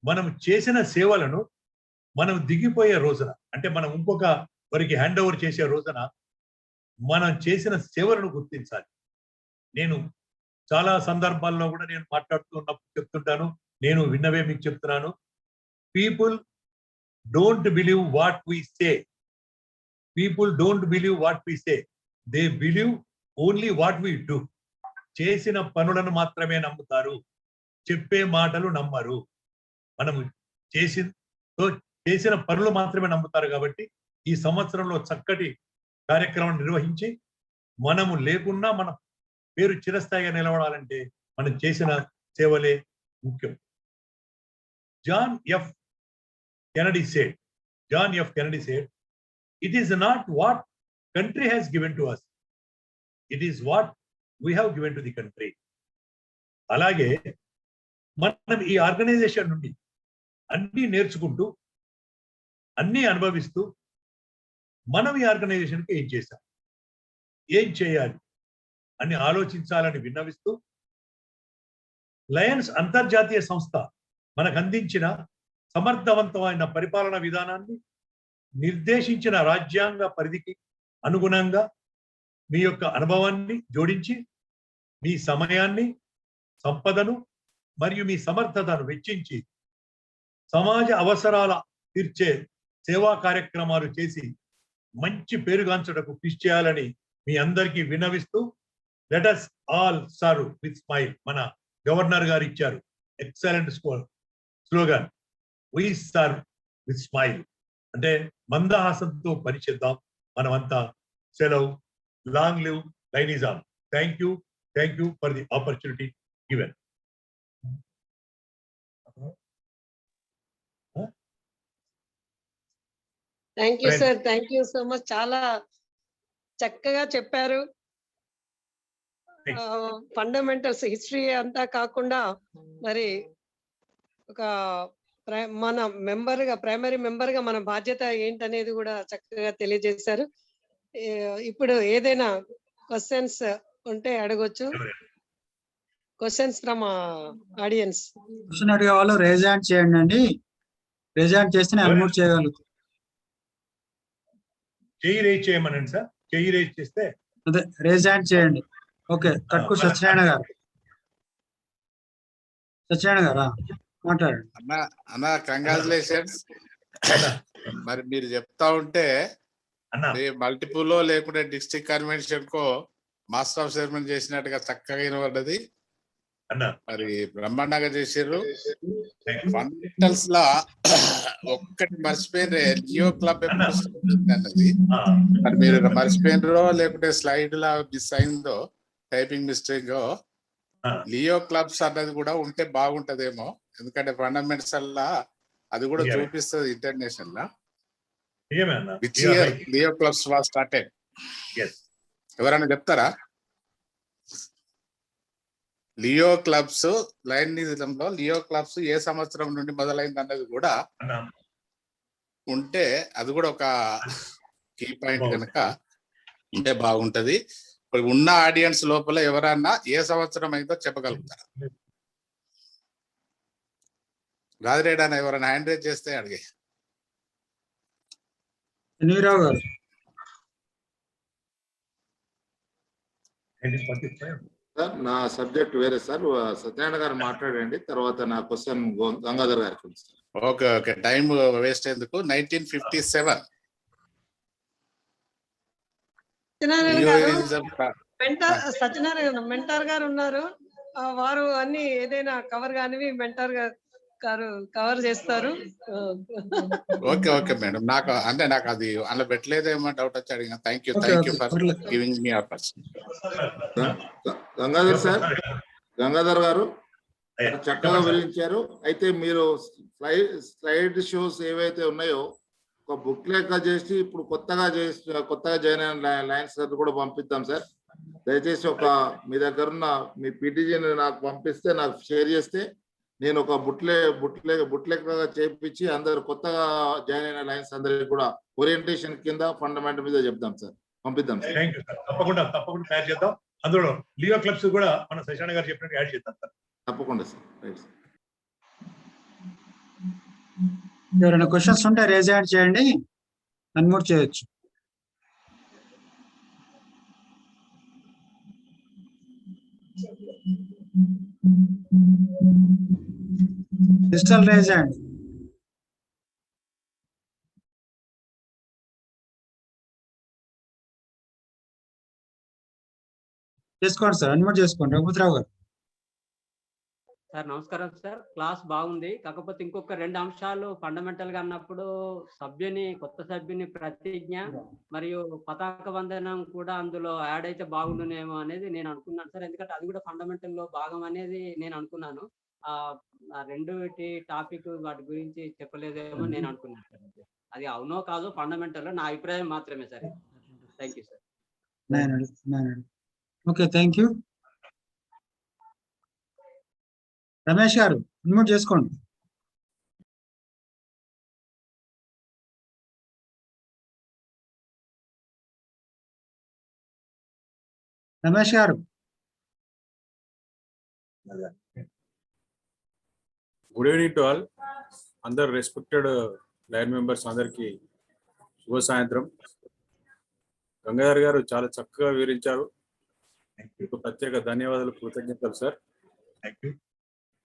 మనం చేసిన సేవలను మనం దిగిపోయే రోజున, అంటే మనం ఇంకొక వారికి హ్యాండ్ ఓవర్ చేసే రోజున మనం చేసిన సేవలను గుర్తించాలి. నేను చాలా సందర్భాల్లో కూడా నేను మాట్లాడుతున్నప్పుడు చెప్తుంటాను, నేను విన్నవే మీకు చెప్తున్నాను. People don't believe what we say. People don't believe what we say, they believe only what we do. చేసిన పనులను మాత్రమే నమ్ముతారు, చెప్పే మాటలు నమ్మరు. మనము చేసిన పనులు మాత్రమే నమ్ముతారు. కాబట్టి ఈ సంవత్సరంలో చక్కటి కార్యక్రమం నిర్వహించి మనము లేకున్నా మన పేరు చిరస్థాయిగా నిలబడాలంటే మనం చేసిన సేవలే ముఖ్యం. John F Kennedy said, it is not what country has given to us, it is what we have given to the country. అలాగే మనం ఈ ఆర్గనైజేషన్ నుండి అన్ని నేర్చుకుంటూ అన్ని అనుభవిస్తూ మనం ఈ ఆర్గనైజేషన్కి ఏం చేశాం, ఏం చేయాలి అని ఆలోచించాలని విన్నవిస్తూ, లయన్స్ అంతర్జాతీయ సంస్థ మనకు అందించిన సమర్థవంతమైన పరిపాలన విధానాన్ని, నిర్దేశించిన రాజ్యాంగ పరిధికి అనుగుణంగా మీ యొక్క అనుభవాన్ని జోడించి మీ సమయాన్ని, సంపదను మరియు మీ సమర్థతను వెచ్చించి సమాజ అవసరాల తీర్చే సేవా కార్యక్రమాలు చేసి మంచి పేరుగాంచడకు కృషి చేయాలని మీ అందరికీ విన్నవిస్తూ, let us all serve with smile. మన గవర్నర్ గారు ఇచ్చారు excellent slogan, we serve with smile. అంటే మందహాసంతో పనిచేద్దాం మనమంతా. సెలవు. Long live Lainism. Thank you for the opportunity given. Thank you sir, thank you so much. చాలా చక్కగా చెప్పారు. ఫండమెంటల్స్ హిస్టరీ అంతా కాకుండా మరి ఒక మన ప్రైమరీ మెంబర్ గా మన బాధ్యత ఏంటనేది కూడా చక్కగా తెలియజేశారు. ఇప్పుడు ఏదైనా క్వశ్చన్స్ ఉంటే అడగొచ్చు. Questions from audience. క్వశ్చన్ అడిగే వాళ్ళు రేజ్ హ్యాండ్ చేయండి అండి. రేజ్ హ్యాండ్ చేస్తే నేను అన్మ్యూట్ చేయగలుగుతాను. చెయ్యి రేజ్ చేయమనండి సార్. చెయ్యి రేజ్ చేస్తే అదే రేజ్ హ్యాండ్ చేయండి. ఓకే, కట్కు సత్యనారాయణ గారు. సత్యనారాయణ గారా మాట్లాడండి. అన్న కంగ్రాచులేషన్స్. మరి మీరు చెప్తా ఉంటే అన్న మల్టిపుల్ లేకుంటే district convention co master of ceremony చేసినట్టుగా చక్కగా వినబడ్డది. అన్న మరి బ్రహ్మాండంగా చేసారు. ఫండమెంటల్స్ లా ఒక్కటి మర్చిపోయిన లియో క్లబ్ అన్నది మరి మీరు మర్చిపోయినరో లేకుంటే స్లైడ్ లా మిస్ అయిందో టైపింగ్ మిస్టేక్. లియో క్లబ్స్ అన్నది కూడా ఉంటే బాగుంటదేమో, ఎందుకంటే ఫండమెంటల్స్ లా అది కూడా చూపిస్తుంది ఇంటర్నేషనల్ లా. నిజమే అన్న. Which year Leo clubs was started? ఎవరైనా చెప్తారా? లియో క్లబ్స్ లయనిజంలో లియో క్లబ్స్ ఏ సంవత్సరం నుండి మొదలైంది అన్నది కూడా ఉంటే అది కూడా ఒక కీ పాయింట్ కనుక ఉంటే బాగుంటది. ఇప్పుడు ఉన్న ఆడియన్స్ లోపల ఎవరన్నా ఏ సంవత్సరం అయిందో చెప్పగలుగుతారా? రాజిరెడ్డి ఎవరైనా హ్యాండ్ రేజ్ చేస్తే అడిగే. నీరావు గారు. సార్ నా సబ్జెక్ట్ వేరే సార్. సత్యనారాయణ గారు మాట్లాడండి, తర్వాత నా క్వశ్చన్ గంగాధర్ గారికి ఉంది. ఓకే ఓకే, టైం వేస్ట్ ఎందుకు. 1957 సత్యనారాయణ మెంటార్ గారు ఉన్నారు. వారు అన్ని ఏదైనా కవర్ కానివి మెంటార్ గారు కవర్ చేస్తారు. ఓకే ఓకే మేడం, నాకు అంటే నాకు అది అందులో పెట్టలేదేమో డౌట్ వచ్చి అడిగిన. Thank you for giving me opportunity. Gangadhar sir, Gangadhar గారు చక్కగా వివరించారు. అయితే మీరు స్లైడ్ షోస్ ఏవైతే ఉన్నాయో ఒక బుక్ లెక్క చేసి ఇప్పుడు కొత్తగా జాయిన్ అయిన లైన్స్ కూడా పంపిద్దాం సార్. దయచేసి ఒక మీ దగ్గర ఉన్న మీ పీటీజీని నాకు పంపిస్తే, నాకు షేర్ చేస్తే నేను ఒక బుట్లెక్కగా చేపించి అందరు కొత్తగా జాయిన్ అయిన లైన్స్ అందరికి కూడా ఓరియంటేషన్ కింద ఫండమెంటల్ మీద చెప్దాం సార్, పంపిద్దాం సార్. Thank you sir. తప్పకుండా తయారు చేద్దాం. అందులో లియో క్లబ్స్ కూడా మన శశాన గారు చెప్పినట్టు యాడ్ చేద్దాం సార్. తప్పకుండా సార్. Right sir. ఎవరైనా క్వశ్చన్స్ ఉంటే రేజ్ హ్యాండ్ చేయండి, అన్మ్యూట్ చేయొచ్చు. Digital raise hand. చేసుకోండి సార్, అన్మ్యూట్ చేసుకోండి. రఘుపతిరావు గారు. సార్ నమస్కారం సార్. క్లాస్ బాగుంది. కాకపోతే ఇంకొక 2 అంశాలు ఫండమెంటల్ గా అన్నప్పుడు కొత్త సభ్యుని ప్రతిజ్ఞ మరియు పతాక వందనం కూడా అందులో యాడ్ అయితే బాగుండునేమో అనేది నేను అనుకున్నాను సార్. ఎందుకంటే అది కూడా ఫండమెంటల్ లో భాగం అనేది నేను అనుకున్నాను. ఆ రెండుటి టాపిక్ వాటి గురించి చెప్పలేదేమో నేను అనుకున్నాను సార్. అది అవునో కాదో ఫండమెంటల్ నా అభిప్రాయం మాత్రమే sir. Thank you sir. Okay, thank you. Ramesh గారు అన్మ్యూట్ చేసుకోండి. రమేష్ గారు. Good evening to all. అందరు రెస్పెక్టెడ్ లైన్ మెంబర్స్ అందరికి శుభ సాయంత్రం. గంగాధర్ గారు చాలా చక్కగా వివరించారు. మీకు ప్రత్యేక ధన్యవాదాలు, కృతజ్ఞతలు సార్.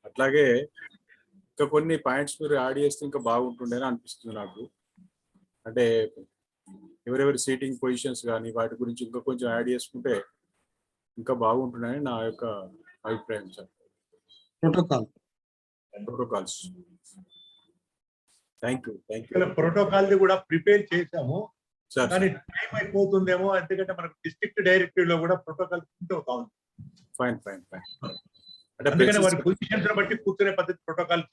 అట్లాగే ఇంకా కొన్ని పాయింట్స్ మీరు యాడ్ చేస్తే ఇంకా బాగుంటుండేని అనిపిస్తుంది నాకు. అంటే ఎవరెవరి సీటింగ్ పొజిషన్స్ కానీ వాటి గురించి ఇంకా కొంచెం యాడ్ చేసుకుంటే ఇంకా బాగుంటుందని నా యొక్క అభిప్రాయం sir. Protocols. Thank you. Protocol కూడా ప్రిపేర్ చేశాము సార్, కానీ టైం అయిపోతుందేమో, ఎందుకంటే మనకు డిస్ట్రిక్ట్ డైరెక్టరీ లో కూడా ప్రోటోకాల్ ప్రింట్ అవుతా ఉంది. ఫైన్. అందుకని వారి పొజిషన్స్ బట్టి కూర్చునే పద్ధతి ప్రోటోకాల్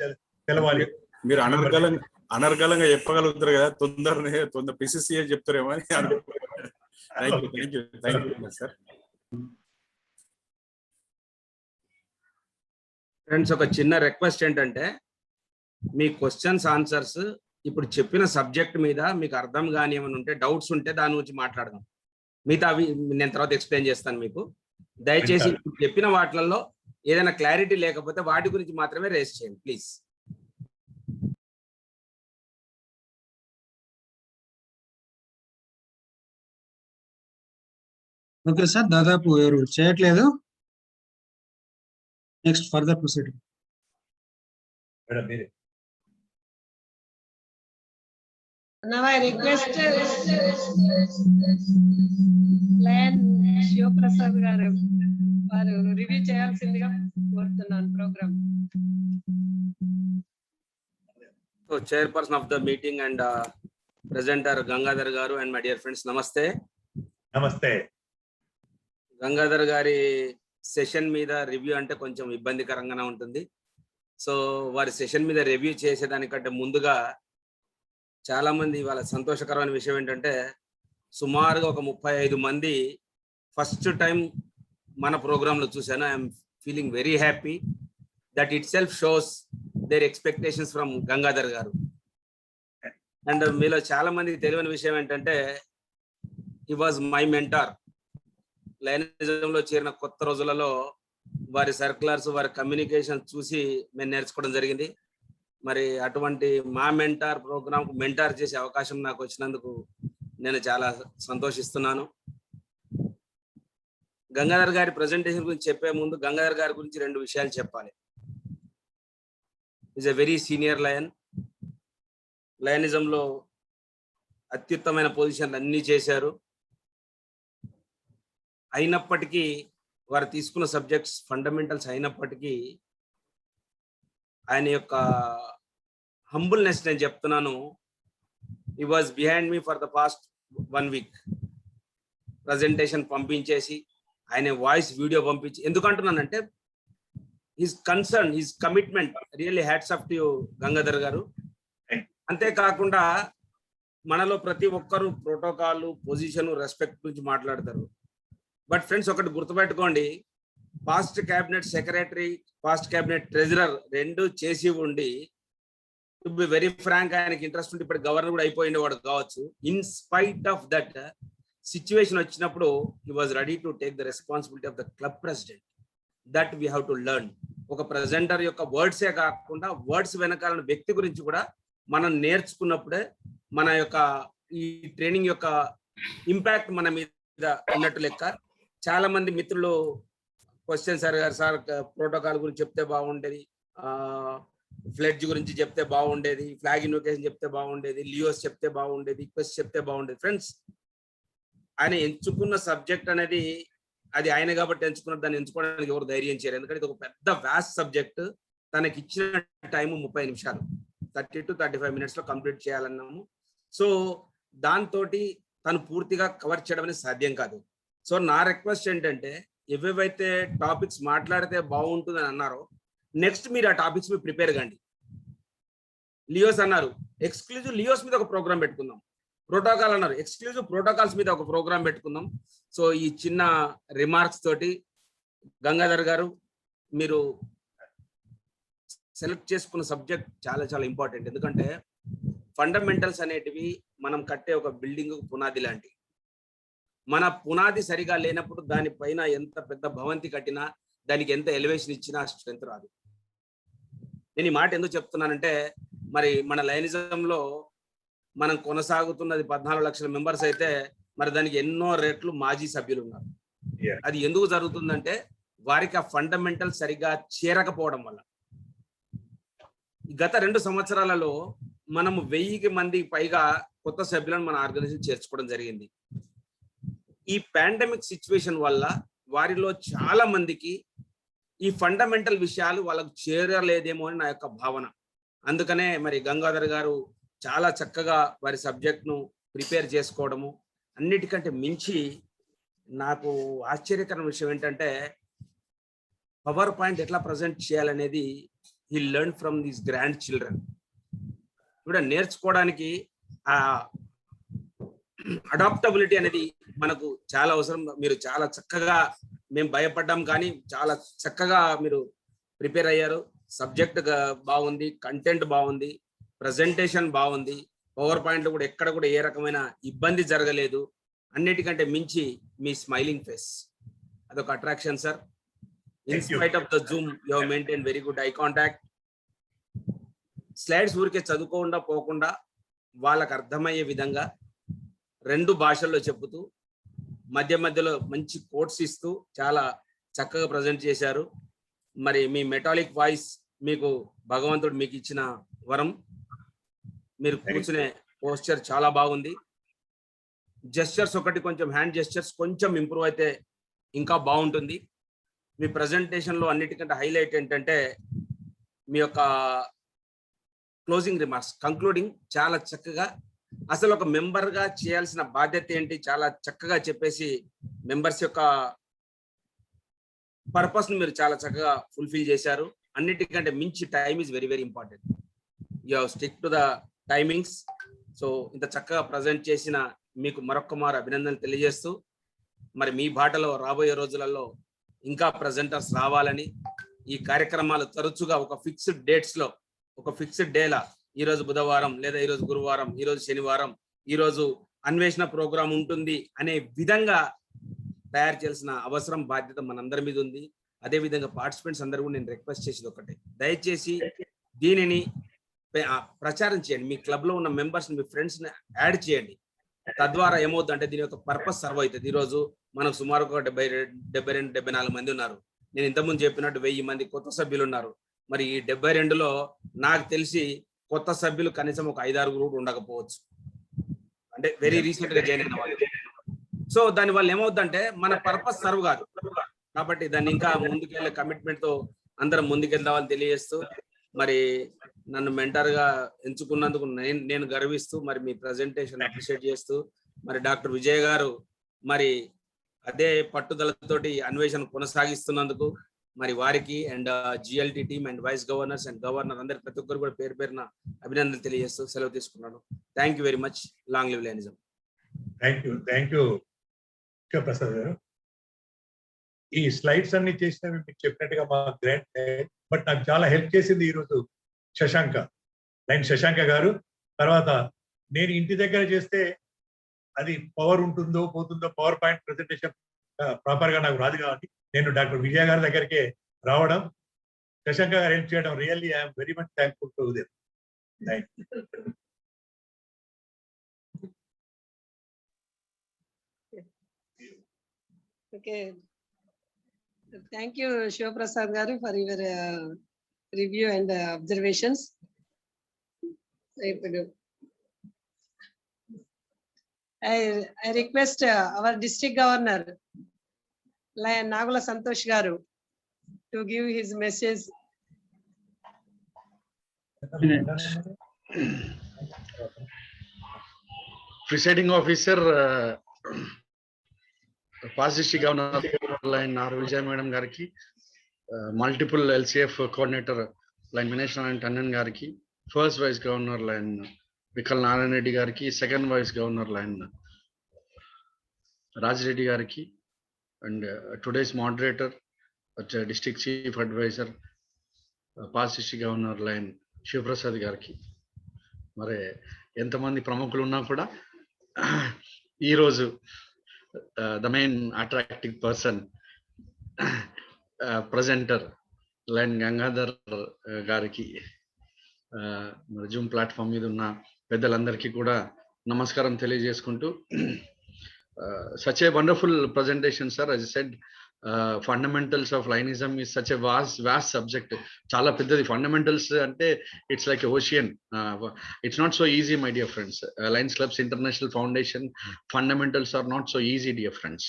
తెలవాలి. మీరు అనర్గళంగా చెప్పగలుగుతారు కదా, తొందర పిసిసిఏ చెప్తారేమో అని అనుకుంటున్నాను. Thank you sir. ఫ్రెండ్స్, ఒక చిన్న రిక్వెస్ట్ ఏంటంటే మీ క్వశ్చన్స్ ఆన్సర్స్ ఇప్పుడు చెప్పిన సబ్జెక్ట్ మీద మీకు అర్థం కాని ఏమైనా ఉంటే డౌట్స్ ఉంటే దాని గురించి మాట్లాడదాం. మిగతా అవి నేను తర్వాత ఎక్స్ప్లెయిన్ చేస్తాను మీకు. దయచేసి ఇప్పుడు చెప్పిన వాటిలలో ఏదైనా క్లారిటీ లేకపోతే వాటి గురించి మాత్రమే రేస్ చేయండి ప్లీజ్. ఓకే సార్, దాదాపు ఎవరు చేయట్లేదు. Next further proceeding. మేడం మీరే. Now I request Lion Shivaprasad garu వారు రివ్యూ చేయాల్సిందిగా కోరుతున్నాను program. So chairperson of the meeting and presenter Gangadhar garu and my dear friends, నమస్తే. నమస్తే. గంగాధర్ గారి సెషన్ మీద రివ్యూ అంటే కొంచెం ఇబ్బందికరంగానే ఉంటుంది. సో వారి సెషన్ మీద రివ్యూ చేసేదానికంటే ముందుగా చాలా మంది వాళ్ళ సంతోషకరమైన విషయం ఏంటంటే సుమారుగా ఒక 35 మంది ఫస్ట్ టైం మన ప్రోగ్రాంలో చూశాను. I'm feeling very happy. That it self shows there expectations from Gangadhar garu. And మీలో చాలా మందికి తెలియని విషయం ఏంటంటే హి వాజ్ మై మెంటార్. లైనిజంలో చేరిన కొత్త రోజులలో వారి సర్క్యులర్స్, వారి కమ్యూనికేషన్ చూసి మేము నేర్చుకోవడం జరిగింది. మరి అటువంటి మా మెంటార్ ప్రోగ్రామ్ మెంటార్ చేసే అవకాశం నాకు వచ్చినందుకు నేను చాలా సంతోషిస్తున్నాను. గంగాధర్ గారి ప్రజెంటేషన్ గురించి చెప్పే ముందు గంగాధర్ గారి గురించి 2 విషయాలు చెప్పాలి. Is a very senior lion. లయనిజంలో అత్యుత్తమైన పొజిషన్లు అన్నీ చేశారు. అయినప్పటికీ వారు తీసుకున్న సబ్జెక్ట్స్ ఫండమెంటల్స్ అయినప్పటికీ ఆయన యొక్క హంబుల్నెస్ నేను చెప్తున్నాను. He was behind me for the past 1 week. Presentation పంపించేసి ఆయన వాయిస్ వీడియో పంపించి, ఎందుకంటున్నానంటే his concern, his commitment really hats off to you Gangadhar garu. అంతేకాకుండా మనలో ప్రతి ఒక్కరు ప్రోటోకాల్, పొజిషన్, రెస్పెక్ట్ గురించి మాట్లాడతారు. బట్ ఫ్రెండ్స్ ఒకటి గుర్తుపెట్టుకోండి, past cabinet secretary, past cabinet treasurer 2 చేసి ఉండి, టు బి వెరీ ఫ్రాంక్ ఆయనకి ఇంట్రెస్ట్ ఉంటే ఇప్పుడు గవర్నర్ కూడా అయిపోయిండేవాడు కావచ్చు. In spite of that situation వచ్చినప్పుడు he was ready to take the responsibility of the club president. That we have to learn. ఒక ప్రెజెంటర్ యొక్క వర్డ్సే కాకుండా వర్డ్స్ వెనకాల వ్యక్తి గురించి కూడా మనం నేర్చుకున్నప్పుడే మన యొక్క ఈ ట్రైనింగ్ యొక్క ఇంపాక్ట్ మన మీద ఉన్నట్టు లెక్క. చాలా మంది మిత్రులు క్వశ్చన్ సార్ గారు, సార్ ప్రోటోకాల్ గురించి చెప్తే బాగుండేది, ఫ్లెడ్జ్ గురించి చెప్తే బాగుండేది, ఫ్లాగ్ ఇన్వొకేషన్ చెప్తే బాగుండేది, లియోస్ చెప్తే బాగుండేది, క్వెస్ట్ చెప్తే బాగుండేది. ఫ్రెండ్స్ ఆయన ఎంచుకున్న సబ్జెక్ట్ అనేది అది ఆయన కాబట్టి ఎంచుకున్న, దాన్ని ఎంచుకోవడానికి ఎవరు ధైర్యం చేయరు. ఎందుకంటే ఇది ఒక పెద్ద వ్యాస్ట్ సబ్జెక్ట్. తనకి ఇచ్చిన టైం 30 నిమిషాలు, 30 to 35 minutes లో కంప్లీట్ చేయాలన్నాము. సో దాంతో తను పూర్తిగా కవర్ చేయడం అనేది సాధ్యం కాదు. సో నా రిక్వెస్ట్ ఏంటంటే ఏవేవైతే టాపిక్స్ మాట్లాడితే బాగుంటుందని అన్నారో నెక్స్ట్ మీరు ఆ టాపిక్స్ మీద ప్రిపేర్ కండి. లియోస్ అన్నారు, ఎక్స్క్లూజివ్ లియోస్ మీద ఒక ప్రోగ్రామ్ పెట్టుకుందాం. ప్రోటోకాల్ అన్నారు, ఎక్స్క్లూజివ్ ప్రోటోకాల్స్ మీద ఒక ప్రోగ్రామ్ పెట్టుకుందాం. సో ఈ చిన్న రిమార్క్స్ తోటి గంగాధర్ గారు మీరు సెలెక్ట్ చేసుకున్న సబ్జెక్ట్ చాలా చాలా ఇంపార్టెంట్. ఎందుకంటే ఫండమెంటల్స్ అనేటివి మనం కట్టే ఒక బిల్డింగ్ పునాది లాంటివి. మన పునాది సరిగా లేనప్పుడు దానిపైన ఎంత పెద్ద భవంతి కట్టినా, దానికి ఎంత ఎలివేషన్ ఇచ్చినా స్ట్రెంత్ రాదు. నేను ఈ మాట ఎందుకు చెప్తున్నానంటే, మరి మన లైనిజంలో మనం కొనసాగుతున్నది 14 లక్షల మెంబర్స్ అయితే మరి దానికి ఎన్నో రెట్లు మాజీ సభ్యులు ఉన్నారు. అది ఎందుకు జరుగుతుందంటే వారికి ఆ ఫండమెంటల్ సరిగా చేరకపోవడం వల్ల. గత 2 సంవత్సరాలలో మనము 1000 మందికి పైగా కొత్త సభ్యులను మన ఆర్గనైజేషన్ చేర్చుకోవడం జరిగింది. ఈ పాండమిక్ సిచ్యువేషన్ వల్ల వారిలో చాలా మందికి ఈ ఫండమెంటల్ విషయాలు వాళ్ళకు చేరలేదేమో అని నా యొక్క భావన. అందుకనే మరి గంగాధర్ గారు చాలా చక్కగా వారి సబ్జెక్ట్ను ప్రిపేర్ చేసుకోవడము. అన్నిటికంటే మించి నాకు ఆశ్చర్యకరమైన విషయం ఏంటంటే పవర్ పాయింట్ ఎట్లా ప్రజెంట్ చేయాలనేది he learn from these grand children. కూడా నేర్చుకోవడానికి ఆ అడాప్టబిలిటీ అనేది మనకు చాలా అవసరం. మీరు చాలా చక్కగా, మేము భయపడ్డాం కానీ చాలా చక్కగా మీరు ప్రిపేర్ అయ్యారు. సబ్జెక్ట్ బాగుంది, కంటెంట్ బాగుంది, ప్రజెంటేషన్ బాగుంది, పవర్ పాయింట్ కూడా ఎక్కడ కూడా ఏ రకమైన ఇబ్బంది జరగలేదు. అన్నిటికంటే మించి మీ స్మైలింగ్ ఫేస్ అదొక attraction sir. In Thank you. Spite of the Zoom you have maintain very good eye contact. Slides ఊరికే చదువుకోకుండా పోకుండా వాళ్ళకి అర్థమయ్యే విధంగా 2 భాషల్లో చెప్పుతూ మధ్య మధ్యలో మంచి కోట్స్ ఇస్తూ చాలా చక్కగా ప్రజెంట్ చేశారు. మరి మీ మెటాలిక్ వాయిస్ మీకు భగవంతుడు మీకు ఇచ్చిన వరం. మీరు కూర్చునే పోస్చర్ చాలా బాగుంది. జెస్చర్స్ ఒకటి కొంచెం హ్యాండ్ జెస్చర్స్ కొంచెం ఇంప్రూవ్ అయితే ఇంకా బాగుంటుంది. మీ ప్రజెంటేషన్ లో అన్నిటికంటే హైలైట్ ఏంటంటే మీ యొక్క క్లోజింగ్ రిమార్క్స్, కంక్లూడింగ్ చాలా చక్కగా, అసలు ఒక మెంబర్ గా చేయాల్సిన బాధ్యత ఏంటి చాలా చక్కగా చెప్పేసి మెంబర్స్ యొక్క పర్పస్ ని మీరు చాలా చక్కగా ఫుల్ఫిల్ చేశారు. అన్నిటికంటే మించి time is very very important. You stick to the timings. So ఇంత చక్కగా ప్రజెంట్ చేసిన మీకు మరొక్కమారు అభినందనలు తెలియజేస్తూ, మరి మీ బాటలో రాబోయే రోజులలో ఇంకా ప్రజెంటర్స్ రావాలని, ఈ కార్యక్రమాలు తరచుగా ఒక ఫిక్స్డ్ డేట్స్ లో ఒక ఫిక్స్డ్ డేలా ఈరోజు బుధవారం లేదా ఈరోజు గురువారం, ఈరోజు శనివారం, ఈరోజు అన్వేషణ ప్రోగ్రాం ఉంటుంది అనే విధంగా తయారు చేయాల్సిన అవసరం బాధ్యత మనందరి మీద ఉంది. అదే విధంగా పార్టిసిపెంట్స్ అందరూ కూడా నేను రిక్వెస్ట్ చేసేది ఒకటే, దయచేసి దీనిని ప్రచారం చేయండి. మీ క్లబ్ లో ఉన్న మెంబర్స్ మీ ఫ్రెండ్స్ ని యాడ్ చేయండి. తద్వారా ఏమవుతుందంటే దీని యొక్క పర్పస్ సర్వ్ అవుతుంది. ఈరోజు మనకు సుమారు ఒక 72-74 మంది ఉన్నారు. నేను ఇంతకుముందు చెప్పినట్టు 1000 మంది కొత్త సభ్యులు ఉన్నారు. మరి ఈ 72లో నాకు తెలిసి కొత్త సభ్యులు కనీసం ఒక 5-6 కూడా ఉండకపోవచ్చు, అంటే వెరీ రీసెంట్ గా జాయిన్ అయిన వాళ్ళు. సో దాని వల్ల ఏమవుతుందంటే మన పర్పస్ సర్వ్ కాదు. కాబట్టి దాన్ని ఇంకా ముందుకెళ్ళే కమిట్మెంట్ తో అందరం ముందుకెళ్దామని తెలియజేస్తూ, మరి నన్ను మెంటర్ గా ఎంచుకున్నందుకు నేను గర్విస్తూ, మరి మీ ప్రజెంటేషన్ అప్రిషియేట్ చేస్తూ, మరి డాక్టర్ విజయ్ గారు మరి అదే పట్టుదలతోటి అన్వేషణ కొనసాగిస్తున్నందుకు మరి వారికి and GLT team and vice governors and governor అందరి ప్రతి ఒక్కరు కూడా పేరు పేరున అభినందనలు తెలియజేస్తూ సెలవు తీసుకున్నాను. Thank you very much. Long live లైనిజం. Thank you Prasad గారు. ఈ స్లైడ్స్ అన్ని చేసిన మీకు చెప్పినట్టుగా మా గ్రాండ్, బట్ నాకు చాలా హెల్ప్ చేసింది ఈరోజు శశాంక గారు. తర్వాత నేను ఇంటి దగ్గర చేస్తే అది పవర్ ఉంటుందో పోతుందో, పవర్ పాయింట్ ప్రెజెంటేషన్ ప్రాపర్ గా నాకు రాదు కాబట్టి నేను డాక్టర్ విజయ గారి దగ్గరికి రావడం, శశాంక గారు హెల్ప్ చేయడం, really I'm very much thankful to them. Thank you. Okay. Thank you, Shiva Prasad Garu, for your review and observations. I request our district governor, Nagula Santosh Garu, to give his message. Presiding officer, past district governor line Vijay Madam Garki, multiple LCF coordinator line Mineshna and Tannan Garki, first vice governor line Vikal Narayan Reddy Garki, second vice governor line Raj Reddy Garki, and today's moderator, district chief advisor, past district governor line Shiv Prasad Garki. మరి ఎంతమంది ప్రముఖులు ఉన్నా కూడా ఈరోజు the main attracting person, presenter Len Gangadhar Gariki, Zoom platform మీద ఉన్న పెద్దలందరికీ కూడా నమస్కారం తెలియజేసుకుంటూ, such a wonderful presentation sir. As I said, fundamentals of Lionism is such a vast subject. చాలా పెద్దది. fundamentals అంటే it's like a ocean. It's not so easy, my dear friends. Lions Clubs International Foundation fundamentals are not so easy, dear friends.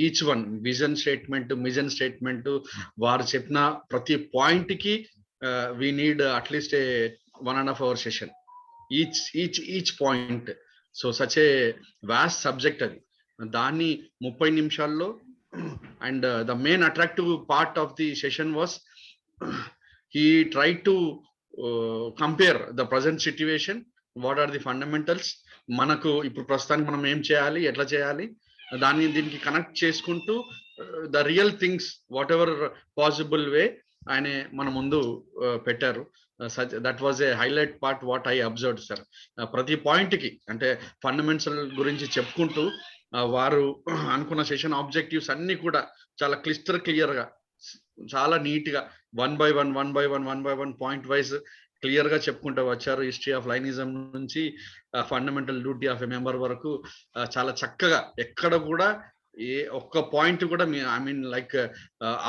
Each one vision statement to mission statement to వారు చెప్పిన ప్రతి point కి we need at least a 1.5 hour session each point. So such a vast subject అది. దాన్ని 30 నిమిషాల్లో, and the main attractive part of the session was he tried to compare the present situation, what are the fundamentals, మనకు ఇప్పుడు ప్రస్తుతానికి మనం ఏం చేయాలి, ఎట్లా చేయాలి, దాన్ని దీనికి కనెక్ట్ చేసుకుంటూ the real things whatever possible way ఆయన మన ముందు పెట్టారు. That was a highlight part what I observe sir. ప్రతి పాయింట్ కి అంటే ఫండమెంటల్ గురించి చెప్పుకుంటూ వారు అనుకున్న సెషన్ ఆబ్జెక్టివ్స్ అన్ని కూడా చాలా క్లియర్ గా చాలా నీట్ గా one by one point wise clear గా చెప్పుకుంటూ వచ్చారు. హిస్టరీ ఆఫ్ లైనిజం నుంచి fundamental duty of a member వరకు చాలా చక్కగా ఎక్కడ కూడా ఏ ఒక్క పాయింట్ కూడా I mean like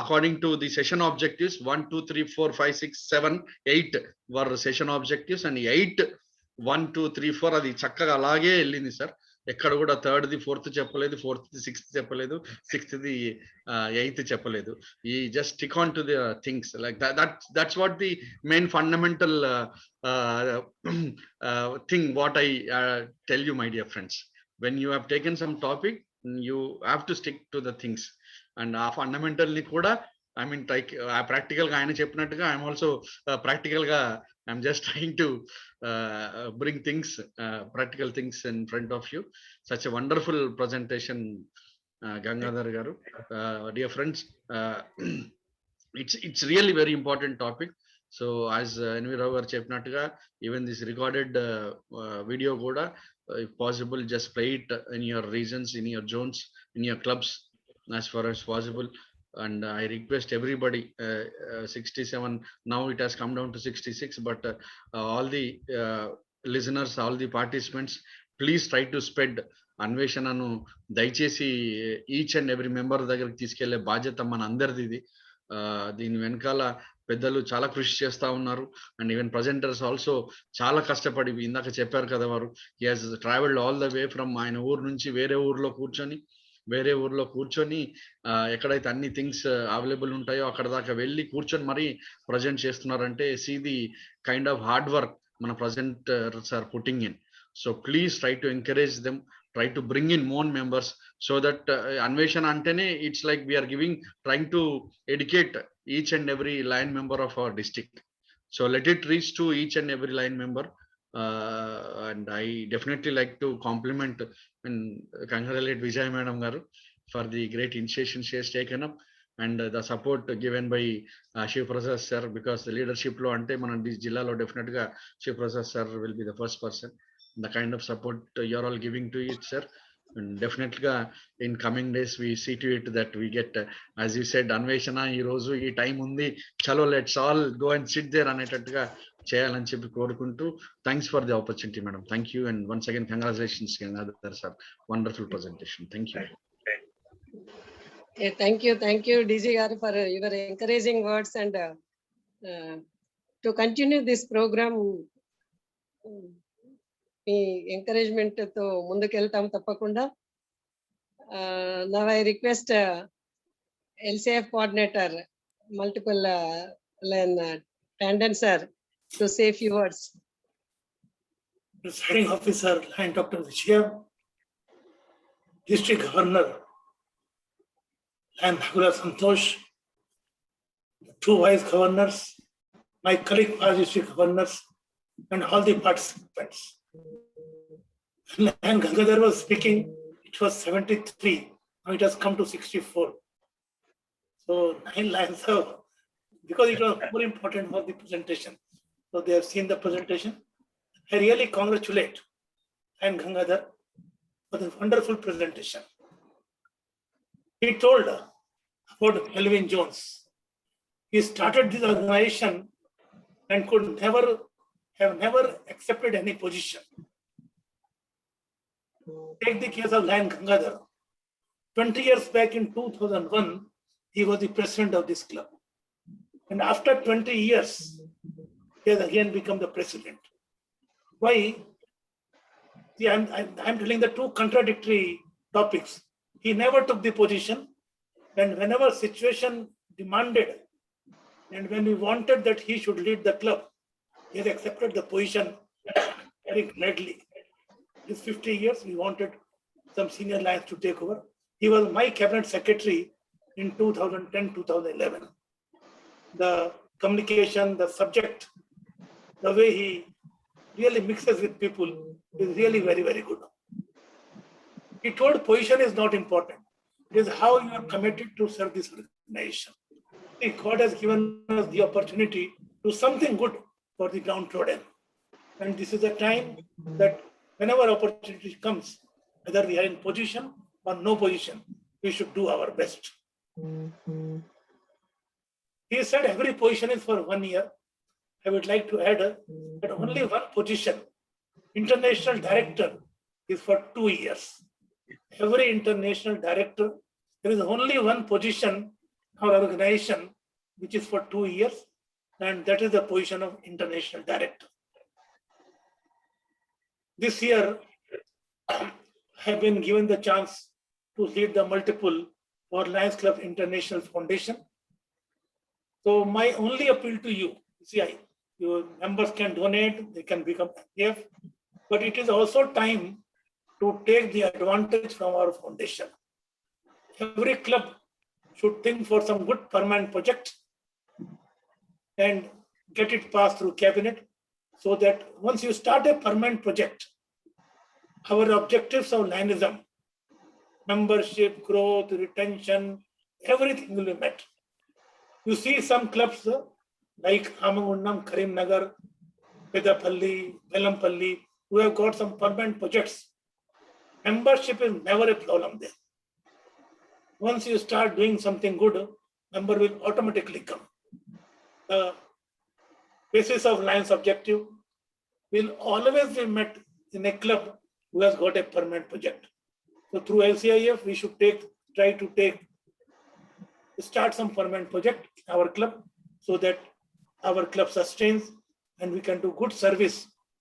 according to the session objectives 1 2 3 4 5 6 7 8 were session objectives and 8 1 2 3 4 అది చక్కగా అలాగే వెళ్ళింది సార్. ఎక్కడ కూడా థర్డ్ ది ఫోర్త్ చెప్పలేదు, ఫోర్త్ ది సిక్స్త్ చెప్పలేదు, సిక్స్త్ ది ఎయిత్ చెప్పలేదు. ఈ just stick on to the things like that's what the main fundamental thing what I tell you my dear friends. when you have taken some topic, you have to stick to the things. And fundamentally kuda I mean like practical ga ayana cheppinattuga I am also practical ga I am just trying to bring things practical things in front of you. Such a wonderful presentation, Gangadhar garu. Dear friends, it's really very important topic. So as NV Rao garu cheppinattuga even this recorded video kuda if possible just play it in your regions, in your zones, in your clubs as far as possible. And I request everybody 67 now it has come down to 66, but all the listeners, all the participants, please try to spread అన్వేషణను దయచేసి each and every member దగ్గరికి తీసుకెళ్లే బాధ్యత మన అందరిది ఇది. దీని వెనకాల పెద్దలు చాలా కృషి చేస్తా ఉన్నారు. అండ్ ఈవెన్ ప్రజెంటర్స్ ఆల్సో చాలా కష్టపడి ఇందాక చెప్పారు కదా వారు he has travelled all the way from ఆయన ఊరు నుంచి వేరే ఊర్లో కూర్చొని ఎక్కడైతే అన్ని థింగ్స్ అవైలబుల్ ఉంటాయో అక్కడ దాకా వెళ్ళి కూర్చొని మరీ ప్రజెంట్ చేస్తున్నారంటే see the kind of hard work మన presenters are putting in. So please try to encourage them, try to bring in more members so that Anveshana antene it's like we are trying to educate each and every line member of our district. So let it reach to each and every line member. And I definitely like to compliment and congratulate Vijay Madam garu for the great initiation she has taken up and the support given by Shiv Prasad sir, because the leadership lo ante mana jilla lo definitely ga Shiv Prasad sir will be the first person. The kind of support you're all giving to it, sir, and definitely in coming days we see to it that we get as you said Anveshana ee roju ee time undi chalo let's all go and sit there అనేటట్టుగా చేయాలని చెప్పి కోరుకుంటూ thanks for the opportunity madam. Thank you and once again congratulations Gangadhar sir, wonderful presentation. Thank you. Thank you DG garu for your encouraging words and to continue this program me encouragement తో ముందుకెళ్తాం తప్పకుండా. Now I request LCF coordinator multiple line Tandon sir to say a few words. Presiding officer line Dr. Vijaya, district governor line Bhagura Santosh, two vice governors, my colleague past district governors and all the participants. And Gangadhar was speaking, it was 73, now it has come to 64. So 9 lines of, because it was more important for the presentation. So they have seen the presentation. I really congratulate and Gangadhar for the wonderful presentation. He told about Melvin Jones. He started this organization and could never accepted any position. Take the case of Lion Gangadhar. 20 years back in 2001, he was the president of this club. And after 20 years, he has again become the president. Why? See, I'm telling the two contradictory topics. He never took the position, and whenever situation demanded, and when we wanted that he should lead the club, he has accepted the position very gladly. This 50 years, we wanted some senior lions to take over. He was my cabinet secretary in 2010-2011. The communication, the subject, the way he really mixes with people is really very, very good. He told position is not important. It is how you are committed to serve this organization. God has given us the opportunity to do something good for the downtrodden. And this is the time that whenever opportunity comes, whether we are in position or no position, we should do our best. He said every position is for 1 year. I would like to add that only one position, international director, is for 2 years. Every international director, there is only one position or organization which is for 2 years, and that is the position of international director. This year, I have been given the chance to lead the multiple for Lions Club International Foundation. So my only appeal to you, see, your members can donate, they can become FPF, but it is also time to take the advantage from our foundation. Every club should think for some good permanent project and get it passed through cabinet, so that once you start a permanent project, our objectives of Lionism, membership, growth, retention, everything will be met. You see some clubs like Ramagundam, Karimnagar, Pedapalli, Velampalli, who have got some permanent projects. Membership is never a problem there. Once you start doing something good, member will automatically come. The basis of Lions objective will always be met in a club who has got a permanent project. So through LCIF, we should try to start some permanent project in our club, so that our club sustains and we can do good service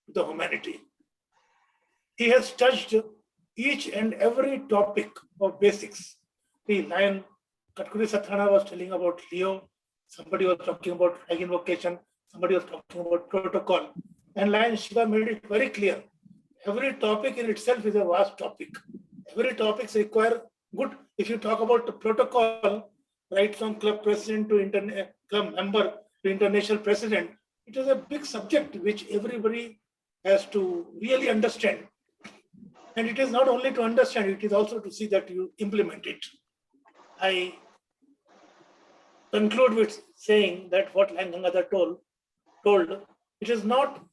to the humanity. He has touched each and every topic of basics. The Lion, Katkuri Sathana was telling about Leo, somebody was talking about flag invocation, somebody was talking about protocol, and Lion Shiva made it very clear. Every topic in itself is a vast topic. Every topic requires good. If you talk about the protocol, right from club president to club member to international president, it is a big subject which everybody has to really understand. And it is not only to understand, it is also to see that you implement it. I conclude with saying that what Lion Gangadhar told, it is not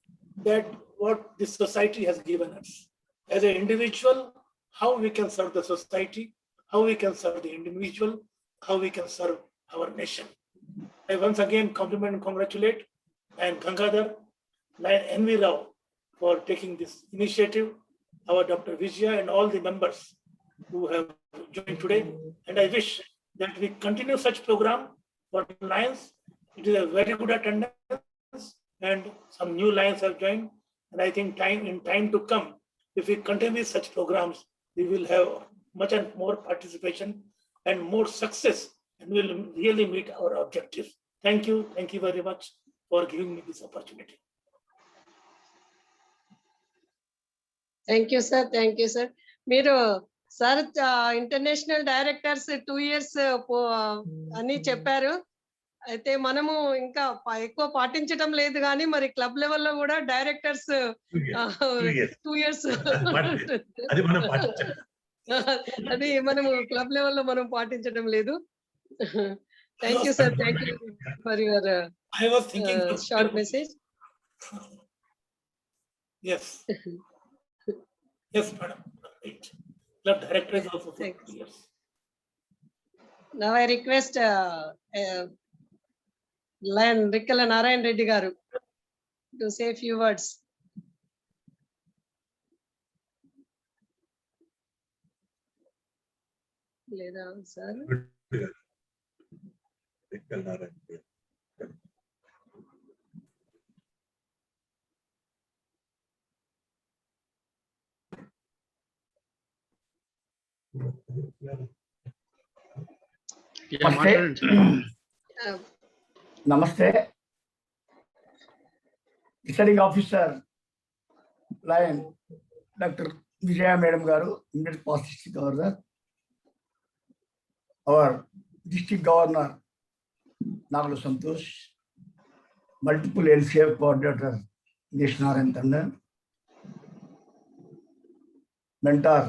that what this society has given us. As an individual, how we can serve the society, how we can serve the individual, how we can serve our nation. I once again compliment and congratulate Lion Gangadhar, Lion N.V. Rao for taking this initiative, our Dr. Vijaya and all the members who have joined today. And I wish that we continue such program for Lions. It is a very good attendance and some new Lions have joined. And I think in time to come, if we continue such programs, we will have much and more participation and more success, and will really meet our objectives. Thank you very much for giving me this opportunity. Thank you sir. మీరు sir international directors 2 years అని చెప్పారు. అయితే మనము ఇంకా ఎక్కువ పాటించడం లేదు, కానీ మరి క్లబ్ లెవెల్లో కూడా డైరెక్టర్స్ 2 years అది మనము క్లబ్ లెవెల్లో మనం పాటించడం లేదు. Thank you sir. Thank you for your short message. Yes, madam. Right. Club director is also for 2 years. Now I request Lion Rikkala Narayan Reddy garu to say a few words. Leda sir. Rikkala Narayan. Namaste. Presiding officer, Lion, Dr. Vijaya Madam Garu, immediate past district governor, our district governor, Nagalu Santosh, multiple LCF coordinator, Nishnaran Tandon, mentor,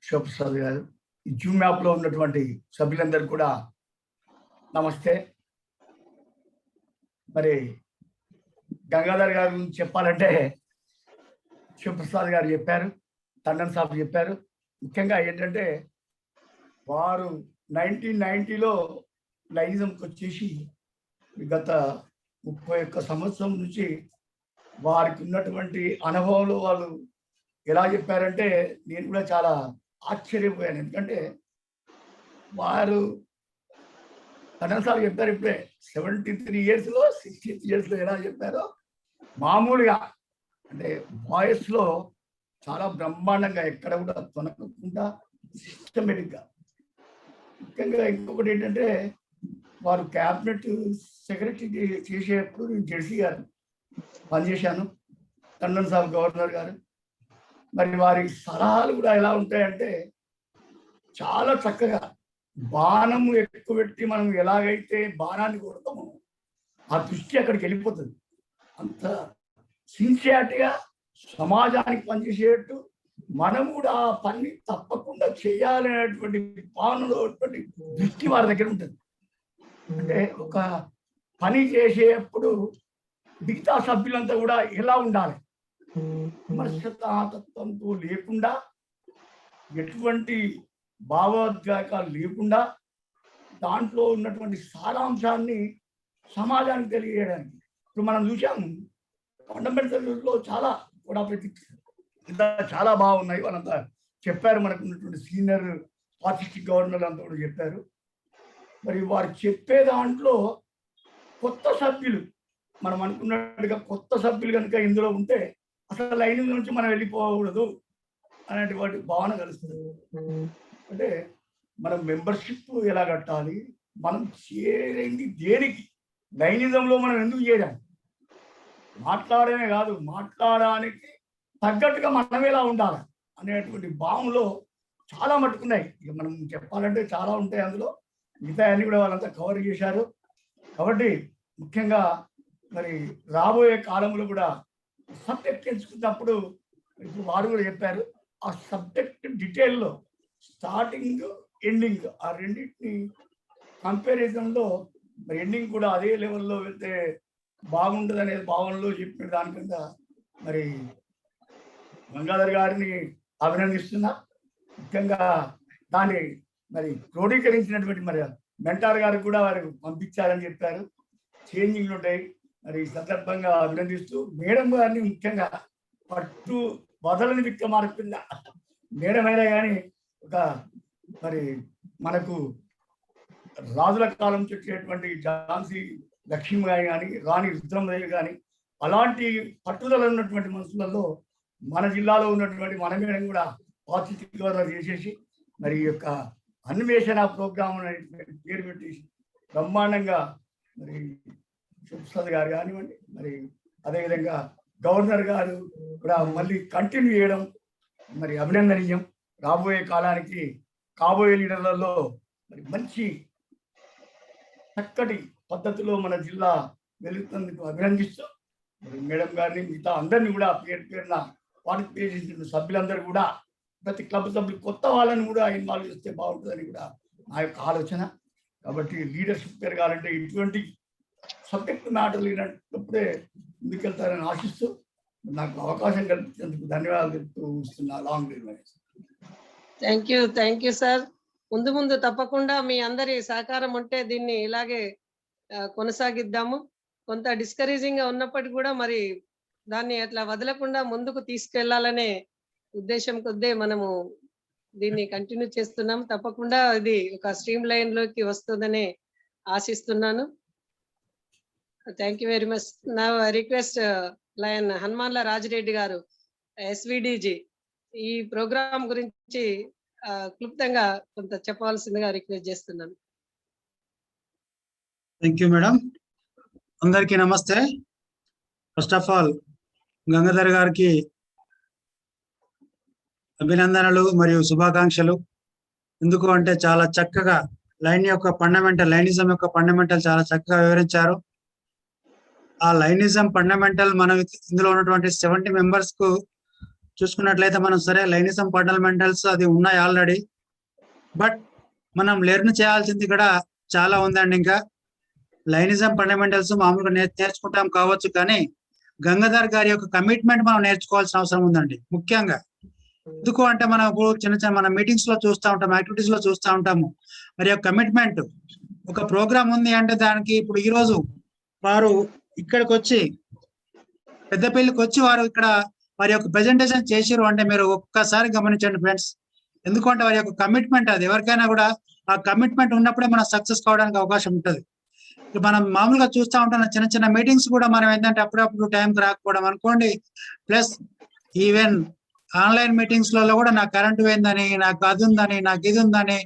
Shobhasad garu, Zoom app లో ఉన్నటువంటి సభ్యులందరూ కూడా నమస్తే. మరి గంగాధర్ గారి గురించి చెప్పాలంటే శివప్రసాద్ గారు చెప్పారు, టండన్ సాబ్ చెప్పారు. ముఖ్యంగా ఏంటంటే వారు 1990లో లైనిజంకి వచ్చేసి గత 31 సంవత్సరం నుంచి వారికి ఉన్నటువంటి అనుభవంలో వాళ్ళు ఎలా చెప్పారంటే నేను కూడా చాలా ఆశ్చర్యపోయాను. ఎందుకంటే వారు టండన్ చెప్పారు ఇప్పుడే 73 ఇయర్స్లో 60 ఇయర్స్లో ఎలా చెప్పారో మామూలుగా అంటే వాయిస్లో చాలా బ్రహ్మాండంగా ఎక్కడ కూడా తొనకకుండా సిస్టమేటిక్గా. ముఖ్యంగా ఇంకొకటి ఏంటంటే వారు క్యాబినెట్ సెక్రటరీ చేసేటప్పుడు నేను జెడ్సీ గారు పనిచేశాను, టండన్ సాబ్ గవర్నర్ గారు. మరి వారి సలహాలు కూడా ఎలా ఉంటాయంటే చాలా చక్కగా బాణం ఎక్కువ పెట్టి మనం ఎలాగైతే బాణాన్ని కొడతామో ఆ దృష్టి అక్కడికి వెళ్ళిపోతుంది. అంత సిన్సియారిటీగా సమాజానికి పనిచేసేటట్టు మనం కూడా ఆ పని తప్పకుండా చేయాలనేటువంటి భావనలో దృష్టి వారి దగ్గర ఉంటుంది. అంటే ఒక పని చేసేటప్పుడు మిగతా సభ్యులంతా కూడా ఎలా ఉండాలి, విమర్శతాతత్వంతో లేకుండా, ఎటువంటి భావోద్వేగాలు లేకుండా దాంట్లో ఉన్నటువంటి సారాంశాన్ని సమాజానికి తెలియజేయడానికి. ఇప్పుడు మనం చూసాము ఫండమెంటల్స్లో చాలా కూడా చాలా బాగున్నాయి. వాళ్ళంతా చెప్పారు, మనకు ఉన్నటువంటి సీనియర్ ఆర్టిస్టిక్ గవర్నర్ అంతా కూడా చెప్పారు. మరి వారు చెప్పే దాంట్లో కొత్త సభ్యులు మనం అనుకున్నట్టుగా కొత్త సభ్యులు కనుక ఇందులో ఉంటే అసలు లైన్ నుంచి మనం వెళ్ళిపోకూడదు అనేటువంటి భావన కలుస్తుంది. అంటే మనం మెంబర్షిప్ ఎలా కట్టాలి, మనం చేరేది దేనికి, లైనిజంలో మనం ఎందుకు చేయాలి, మాట్లాడమే కాదు మాట్లాడడానికి తగ్గట్టుగా మనం ఎలా ఉండాలి అనేటువంటి భావంలో చాలా మట్టుకున్నాయి. ఇక మనం చెప్పాలంటే చాలా ఉంటాయి అందులో, మిగతా అన్ని కూడా వాళ్ళంతా కవర్ చేశారు. కాబట్టి ముఖ్యంగా మరి రాబోయే కాలంలో కూడా సబ్జెక్ట్ ఎంచుకున్నప్పుడు ఇప్పుడు వారు కూడా చెప్పారు, ఆ సబ్జెక్ట్ డీటెయిల్లో స్టార్టింగ్ ఎండింగ్ ఆ రెండింటిని కంపారిజన్లో మరి ఎండింగ్ కూడా అదే లెవెల్లో వెళ్తే బాగుంటుంది అనేది భావనలో చెప్పిన దాని కింద మరి గంగాధర్ గారిని అభినందిస్తున్నా. ముఖ్యంగా దాన్ని మరి క్రోడీకరించినటువంటి మరి మెంటార్ గారికి కూడా వారు పంపించారని చెప్పారు. చేంజింగ్లు ఉంటాయి. మరి ఈ సందర్భంగా అభినందిస్తూ మేడం గారిని ముఖ్యంగా పట్టు వదలని విక్రమార్కుందా మేడం అయినా కానీ ఒక మరి మనకు రాజుల కాలం చెప్పేటువంటి ఝాన్సీ లక్ష్మీబాయి కానీ రాణి రుద్రమదేవి కానీ అలాంటి పట్టుదల ఉన్నటువంటి మనుషులలో మన జిల్లాలో ఉన్నటువంటి మన మేడం కూడా పాజిటివ్గా చేసేసి మరి ఈ యొక్క అన్వేషణ ప్రోగ్రామ్ అనేటువంటి పేరు పెట్టి బ్రహ్మాండంగా మరి శివప్రసాద్ గారు కానివ్వండి, మరి అదేవిధంగా గవర్నర్ గారు కూడా మళ్ళీ కంటిన్యూ చేయడం మరి అభినందనీయం. రాబోయే కాలానికి కాబోయే లీడర్లలో మరి మంచి చక్కటి పద్ధతిలో మన జిల్లా వెళుతున్నందుకు అభినందిస్తూ మరి మేడం గారిని మిగతా అందరినీ కూడా పేరు పేరున పార్టిసిపేట్ చేసిన సభ్యులందరూ కూడా ప్రతి క్లబ్ సభ్యులు కొత్త వాళ్ళని కూడా ఇన్వాల్వ్ చేస్తే బాగుంటుందని కూడా నా యొక్క ఆలోచన. కాబట్టి లీడర్షిప్ పెరగాలంటే ఇటువంటి సబ్జెక్ట్ మ్యాటర్ లేనప్పుడే ముందుకెళ్తారని ఆశిస్తూ నాకు అవకాశం కల్పించేందుకు ధన్యవాదాలు తెలుపుతూ ఇస్తున్నా. Long thank you sir. ముందు ముందు తప్పకుండా మీ అందరి సహకారం ఉంటే దీన్ని ఇలాగే కొనసాగిద్దాము. కొంత డిస్కరేజింగ్ గా ఉన్నప్పటికీ కూడా మరి దాన్ని అట్లా వదలకుండా ముందుకు తీసుకెళ్లాలనే ఉద్దేశం కొద్దే మనము దీన్ని కంటిన్యూ చేస్తున్నాం. తప్పకుండా ఇది ఒక స్ట్రీమ్ లైన్ లోకి వస్తుందని ఆశిస్తున్నాను. Thank you very much. నా రిక్వెస్ట్ లయన్ హనుమాన్ల రాజిరెడ్డి గారు ఎస్విడిజి ఈ ప్రోగ్రామ్ గురించి క్లుప్తంగా కొంత చెప్పవలసిందిగా రిక్వెస్ట్ చేస్తున్నాను. Thank you madam. అందరికీ నమస్తే. ఫస్ట్ ఆఫ్ ఆల్ గంగాధర్ గారికి అభినందనలు మరియు శుభాకాంక్షలు. ఎందుకు అంటే చాలా చక్కగా లైనిజం యొక్క ఫండమెంటల్ చాలా చక్కగా వివరించారు. ఆ లైనిజం ఫండమెంటల్ మనం ఇందులో ఉన్నటువంటి 70 మెంబర్స్ కు చూసుకున్నట్లయితే మనం సరే లైనిజం ఫండమెంటల్స్ అది ఉన్నాయి ఆల్రెడీ, బట్ మనం లెర్న్ చేయాల్సింది కూడా చాలా ఉందండి. ఇంకా లైనిజం ఫండమెంటల్స్ మామూలుగా నేర్చుకుంటాం కావచ్చు, కానీ గంగాధర్ గారి యొక్క కమిట్మెంట్ మనం నేర్చుకోవాల్సిన అవసరం ఉందండి ముఖ్యంగా. ఎందుకు అంటే మనం చిన్న చిన్న మన మీటింగ్స్ లో చూస్తూ ఉంటాం, యాక్టివిటీస్ లో చూస్తూ ఉంటాము. మరి యొక్క కమిట్మెంట్, ఒక ప్రోగ్రామ్ ఉంది అంటే దానికి ఇప్పుడు ఈ రోజు వారు ఇక్కడికి వచ్చి పెద్దపల్లికి వచ్చి వారు ఇక్కడ వారి యొక్క ప్రెజెంటేషన్ చేసిరు అంటే మీరు ఒక్కసారి గమనించండి ఫ్రెండ్స్. ఎందుకంటే వారి యొక్క కమిట్మెంట్ అది ఎవరికైనా కూడా ఆ కమిట్మెంట్ ఉన్నప్పుడే మనం సక్సెస్ కావడానికి అవకాశం ఉంటుంది. మనం మామూలుగా చూస్తూ ఉంటాం చిన్న చిన్న మీటింగ్స్ కూడా మనం ఏంటంటే అప్పుడప్పుడు టైంకి రాకపోవడం అనుకోండి. ప్లస్ ఈవెన్ ఆన్లైన్ మీటింగ్స్ లలో కూడా నాకు కరెంట్ పోయిందని, నాకు అది ఉందని, నాకు ఇది ఉందని,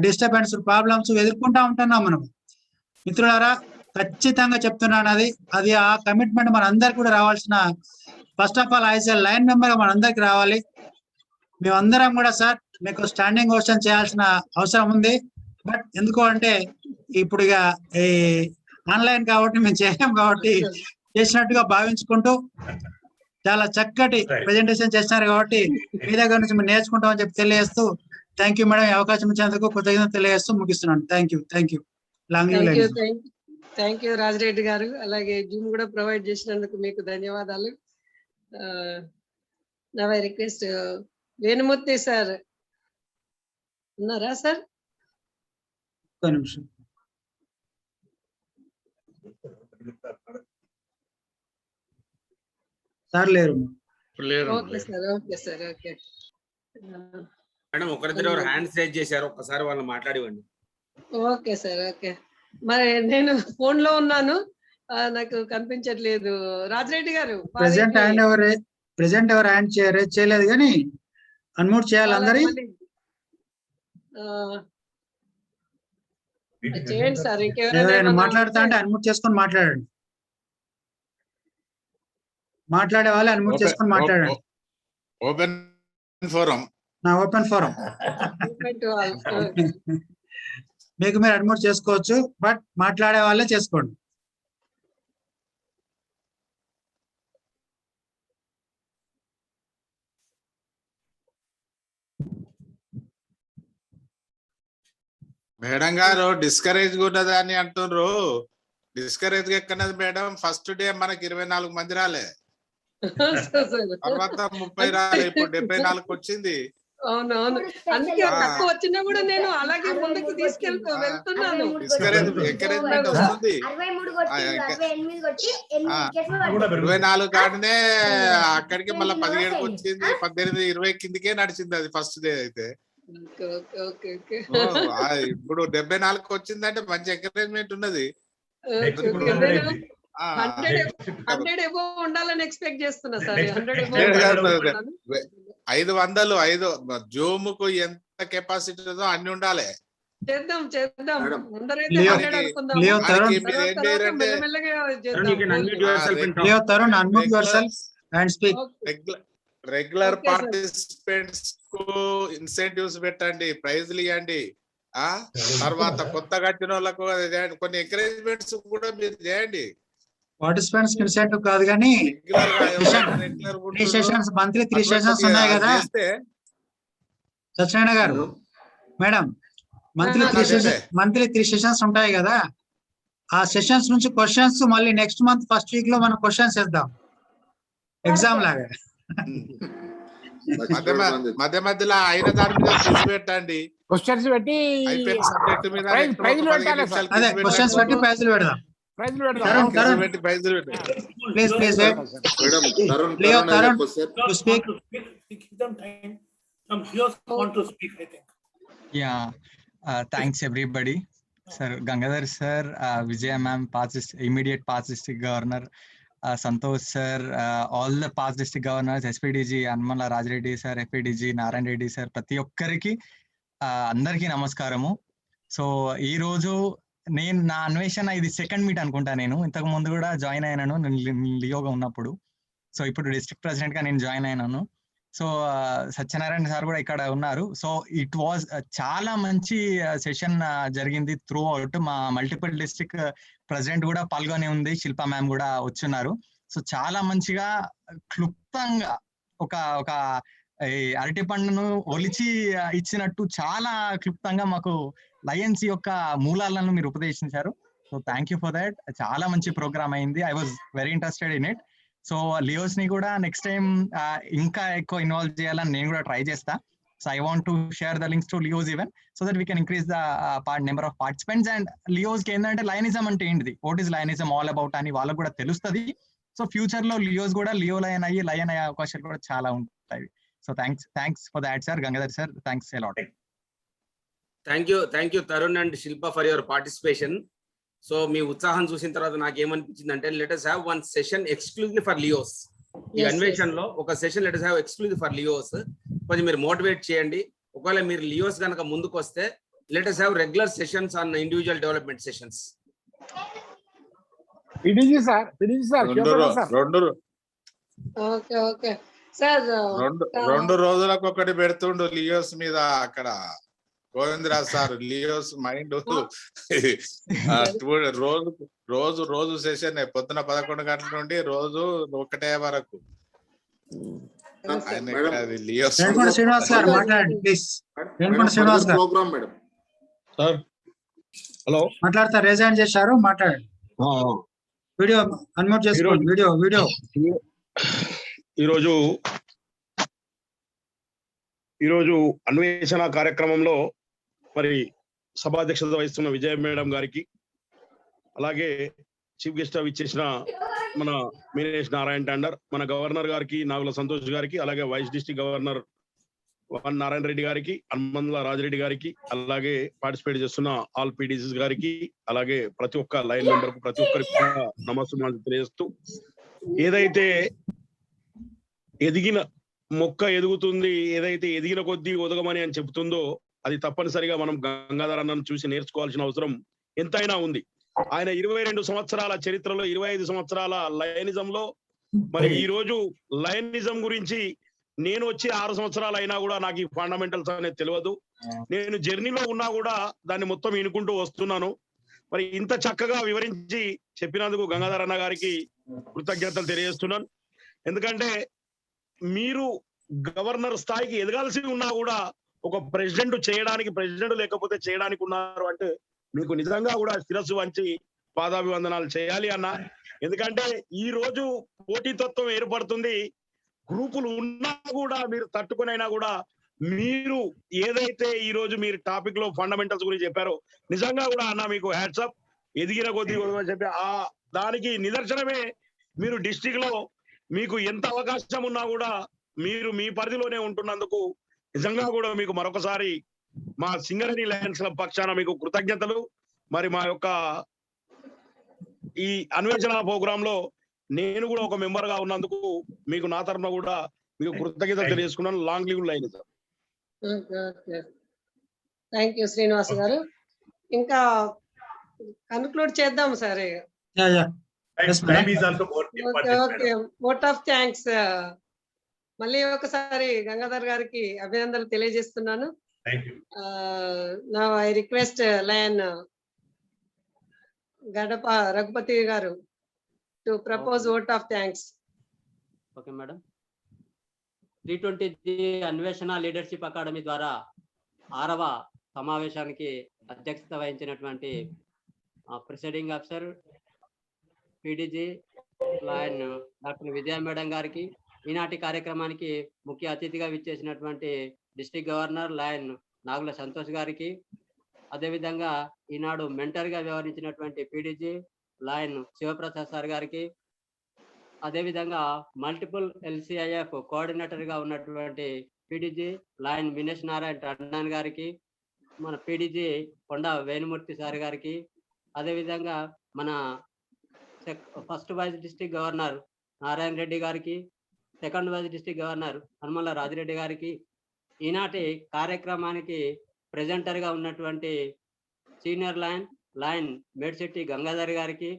డిస్టర్బెన్స్ ప్రాబ్లమ్స్ ఎదుర్కొంటా ఉంటున్నాం మనం. మిత్రులారా, ఖచ్చితంగా చెప్తున్నాను, అది ఆ కమిట్మెంట్ మన అందరికి కూడా రావాల్సిన, first of all as a line member మన అందరికి రావాలి. మేమందరం కూడా సార్ మీకు స్టాండింగ్ క్వశ్చన్ చేయాల్సిన అవసరం ఉంది. బట్ ఎందుకు అంటే ఇప్పుడు ఇక ఈ ఆన్లైన్ కాబట్టి మేము చేయం కాబట్టి చేసినట్టుగా భావించుకుంటూ చాలా చక్కటి ప్రెజెంటేషన్ చేస్తున్నారు కాబట్టి మీ దగ్గర నుంచి మేము నేర్చుకుంటామని చెప్పి తెలియజేస్తూ థ్యాంక్ యూ మేడం. అవకాశం ఇచ్చినందుకు కృతజ్ఞత తెలియజేస్తూ ముగిస్తున్నాను. Thank you. Thank you Rajireddy గారు. అలాగే జూమ్ కూడా ప్రొవైడ్ చేసినందుకు మీకు ధన్యవాదాలు. నా రిక్వెస్ట్ వేణుమూర్తి సార్ ఉన్నారా సార్? ఒక్క నిమిషం. సార్ లేరు. Okay sir. మేడం ఒకరిద్దరు హ్యాండ్స్ రేజ్ చేశారు, ఒక్కసారి వాళ్ళు మాట్లాడివ్వండి. Okay sir. మరి నేను ఫోన్ లో ఉన్నాను, నాకు కనిపించట్లేదు. రాజిరెడ్డి గారు ప్రెసెంట్ ఎవరు హ్యాండ్ రేజ్ చేయలేదు కానీ అన్మ్యూట్ చేయాలి అందరి. చేయండి సార్. ఎవరైనా మాట్లాడుతా అంటే అన్మ్యూట్ చేసుకొని మాట్లాడండి. మాట్లాడే వాళ్ళు అన్మ్యూట్ చేసుకొని మాట్లాడండి. Open forum. ఓపెన్ ఫోరం మీకు మీరు అన్మ్యూట్ చేసుకోవచ్చు, బట్ మాట్లాడే వాళ్ళే చేసుకోండి. మేడం గారు డిస్కరేజ్ ఉన్నదా అని అంటున్నారు. డిస్కరేజ్ ఎక్కడది మేడం? ఫస్ట్ డే మనకి 24 మంది రాలే, తర్వాత 30 రాలే, ఇప్పుడు 74 వచ్చింది. అవునవును, అందుకే తక్కువ వచ్చినా కూడా నేను అలాగే ముందుకు వెళ్తున్నాను. ఎంకరేజ్మెంట్ వస్తుంది. 24 కాడనే అక్కడికి మళ్ళీ 17కి వచ్చింది, 18, 20 కిందికే నడిచింది అది ఫస్ట్ డే అయితే. ఇప్పుడు 74కి వచ్చిందంటే మంచి ఎంకరేజ్మెంట్ ఉన్నది. 100 అబోవ్ ఉండాలని ఎక్స్పెక్ట్ చేస్తున్నా సార్. 500 జూమ్ కు ఎంత కెపాసిటీ ఉందో అన్ని ఉండాలి. చేద్దాం. రెగ్యులర్ పార్టిసిపెంట్స్ కు ఇన్సెంటివ్స్ పెట్టండి, ప్రైజ్లు ఇవ్వండి. తర్వాత కొత్తగా వచ్చిన వాళ్ళకు కొన్ని ఎంకరేజ్మెంట్స్ కూడా మీరు చేయండి. పార్టిసిపెంట్స్ ఇన్సెంటివ్ కాదు కానీ సెషన్స్ మంత్లీ 3 సెషన్స్ ఉన్నాయి కదా సత్యనారాయణ గారు. మేడం మంత్లీ 3 సెషన్స్ ఉంటాయి కదా, ఆ సెషన్స్ నుంచి క్వశ్చన్స్ మళ్ళీ నెక్స్ట్ మంత్ ఫస్ట్ వీక్ లో మనం క్వశ్చన్స్ వేద్దాం ఎగ్జామ్ లాగా. మధ్య మధ్యలో అయిన దాని మీద క్విజ్ పెట్టండి, క్వశ్చన్స్ పెట్టి అయిపోయిన సబ్జెక్ట్ మీద ప్రైజ్లు పెట్టాలి. అదే క్వశ్చన్స్ పెట్టి ప్రైజ్లు పెడదాం. Thanks everybody. Sir Gangadhar sir, Vijaya ma'am, immediate past district governor, Santosh sir, all the past district governors, SPDG Anmala Rajireddy sir, FPDG Narayan Reddy sir, ప్రతి ఒక్కరికి అందరికీ నమస్కారము. సో ఈ రోజు నేను నా అన్వేషణ ఇది సెకండ్ మీట్ అనుకుంటా. నేను ఇంతకు ముందు కూడా జాయిన్ అయినాను లియోగా ఉన్నప్పుడు. సో ఇప్పుడు డిస్ట్రిక్ట్ ప్రెసిడెంట్ గా నేను జాయిన్ అయినాను. సో సత్యనారాయణ సార్ కూడా ఇక్కడ ఉన్నారు. సో ఇట్ వాజ్ చాలా మంచి సెషన్ జరిగింది త్రూ అవుట్. మా మల్టిపుల్ డిస్ట్రిక్ట్ ప్రెసిడెంట్ కూడా పాల్గొని ఉంది, శిల్పా మ్యామ్ కూడా వచ్చున్నారు. సో చాలా మంచిగా క్లుప్తంగా ఒక అరటి పండును ఒలిచి ఇచ్చినట్టు చాలా క్లుప్తంగా మాకు లయన్స్ యొక్క మూలాలను మీరు ఉపదేశించారు. So thank you for that. చాలా మంచి ప్రోగ్రామ్ అయింది. I was very interested in it. So Leos ని కూడా నెక్స్ట్ టైం ఇంకా ఎక్కువ ఇన్వాల్వ్ చేయాలని నేను కూడా ట్రై చేస్తా. So I want to share the links to లియోస్ even so that we can increase the number of participants. And లియోస్ కి ఏంటంటే లయనిజం అంటే ఏంటిది, వాట్ ఈస్ లయనిజం ఆల్ అబౌట్ అని వాళ్ళకు కూడా తెలుస్తుంది. సో ఫ్యూచర్ లో లియోస్ కూడా లియో లయన్ అయ్యే అవకాశాలు కూడా చాలా ఉంటాయి. So thanks for that sir. Gangadhar sir, thanks a lot. Thank you Tarun and Shilpa for your participation. So మీ ఉత్సాహం చూసిన తర్వాత నాకు ఏమనిపించింది అంటే let us have one session exclusively for Leos. ఈ అన్వేషణ లో ఒక session let us have exclusively for Leos. కొంచెం మీరు మోటివేట్ చేయండి. ఒకవేళ మీరు లియోస్ కనుక ముందుకు వస్తే let us have regular sessions on individual development sessions. PDG sir okay sir, 2 రోజులకు ఒకటి పెడుతుండు లియోస్ మీద. అక్కడ గోవిందరాజ్ సార్ లియోస్ మైండ్ రోజు సెషన్ పొద్దున 11 గంటల నుండి రోజు 1 వరకు. అది లియోస్ శ్రీనివాస్ గారు మాట్లాడండి ప్లీజ్. శ్రీనివాస్ గారు ప్రోగ్రామ్ మేడం సార్. హలో, మాట్లాడతారు, రేజ్ హ్యాండ్ చేశారు, మాట్లాడండి. వీడియో అన్మ్యూట్ చేసుకోండి. వీడియో ఈరోజు అన్వేషణ కార్యక్రమంలో మరి సభాధ్యక్షత వహిస్తున్న విజయ మేడం గారికి, అలాగే చీఫ్ గెస్ట్ ఇచ్చేసిన మన మీనేష్ నారాయణ టండర్, మన గవర్నర్ గారికి నాగుల సంతోష్ గారికి, అలాగే vice district governor one Narayana Reddy గారికి, హనుమంతుల రాజిరెడ్డి గారికి, అలాగే పార్టిసిపేట్ చేస్తున్న ఆల్ పీడీసీస్ గారికి, అలాగే ప్రతి ఒక్క లైన్ మెంబర్ కు ప్రతి ఒక్కరికి నమస్కారం తెలియజేస్తూ, ఏదైతే ఎదిగిన మొక్క ఎదుగుతుంది, ఏదైతే ఎదిగిన కొద్దీ ఒదగమని అని చెబుతుందో అది తప్పనిసరిగా మనం గంగాధర్ అన్నను చూసి నేర్చుకోవాల్సిన అవసరం ఎంతైనా ఉంది. ఆయన 22 సంవత్సరాల చరిత్రలో 25 సంవత్సరాల లయనిజంలో మరి ఈ రోజు లయనిజం గురించి నేను వచ్చి 6 సంవత్సరాలు అయినా కూడా నాకు ఈ ఫండమెంటల్స్ అనేది తెలియదు. నేను జర్నీలో ఉన్నా కూడా దాన్ని మొత్తం వినుకుంటూ వస్తున్నాను. మరి ఇంత చక్కగా వివరించి చెప్పినందుకు గంగాధర్ అన్న గారికి కృతజ్ఞతలు తెలియజేస్తున్నాను. ఎందుకంటే మీరు గవర్నర్ స్థాయికి ఎదగాల్సి ఉన్నా కూడా ఒక ప్రెసిడెంట్ లేకపోతే చేయడానికి ఉన్నారు అంటే మీకు నిజంగా కూడా శిరస్సు వంచి పాదాభివందనాలు చేయాలి అన్న. ఎందుకంటే ఈ రోజు పోటీతత్వం ఏర్పడుతుంది. గ్రూపులు ఉన్నా కూడా మీరు తట్టుకునైనా కూడా మీరు ఏదైతే ఈ రోజు మీరు టాపిక్ లో ఫండమెంటల్స్ గురించి చెప్పారో నిజంగా కూడా అన్న మీకు హ్యాట్సప్. ఎదిగిన కొద్ది చెప్పి దానికి నిదర్శనమే మీరు డిస్ట్రిక్ట్ లో మీకు ఎంత అవకాశం ఉన్నా కూడా మీరు మీ పరిధిలోనే ఉంటున్నందుకు నిజంగా కూడా మీకు మరొకసారి మా సింగరేణి లయన్స్ క్లబ్ పక్షాన మీకు కృతజ్ఞతలు. మరి మా యొక్క ఈ అన్వేషణ ప్రోగ్రామ్ లో నేను కూడా ఒక మెంబర్ గా ఉన్నందుకు మీకు నా తరఫున కూడా మీకు కృతజ్ఞతలు తెలియజేసుకున్నాను. Long live lion sir. Thank you Srinivas garu. ఇంకా కన్క్లూడ్ చేద్దాం sir. Okay, vote of thanks. మళ్ళీ ఒకసారి గంగాధర్ గారికి అభినందనలు తెలియజేస్తున్నాను. I request lion Gadapa Raghupati garu to propose vote of thanks. Okay madam. 320 Anveshana leadership academy ద్వారా 6వ సమావేశానికి అధ్యక్షత వహించినటువంటి presiding officer PDG lion doctor Vijaya madam గారికి, ఈనాటి కార్యక్రమానికి ముఖ్య అతిథిగా విచ్చేసినటువంటి district governor lion Nagula Santosh గారికి, అదేవిధంగా ఈనాడు మెంటర్గా వ్యవహరించినటువంటి పీడీజీ లయన్ శివప్రసాద్ సార్ గారికి, అదేవిధంగా మల్టిపుల్ ఎల్సిఐఎఫ్ కోఆర్డినేటర్గా ఉన్నటువంటి పీడీజీ లయన్ మీనేష్ నారాయణ టండన్ గారికి, మన పీడీజీ కొండ వేణుమూర్తి సార్ గారికి, అదేవిధంగా మన first vice district governor Narayana Reddy గారికి, సెకండ్ వైస్ డిస్ట్రిక్ట్ గవర్నర్ హనుమంతుల రాజిరెడ్డి గారికి, ఈనాటి కార్యక్రమానికి ప్రెజెంటర్గా ఉన్నటువంటి సీనియర్ లయన్ మేడ్శెట్టి గంగాధర్ గారికి,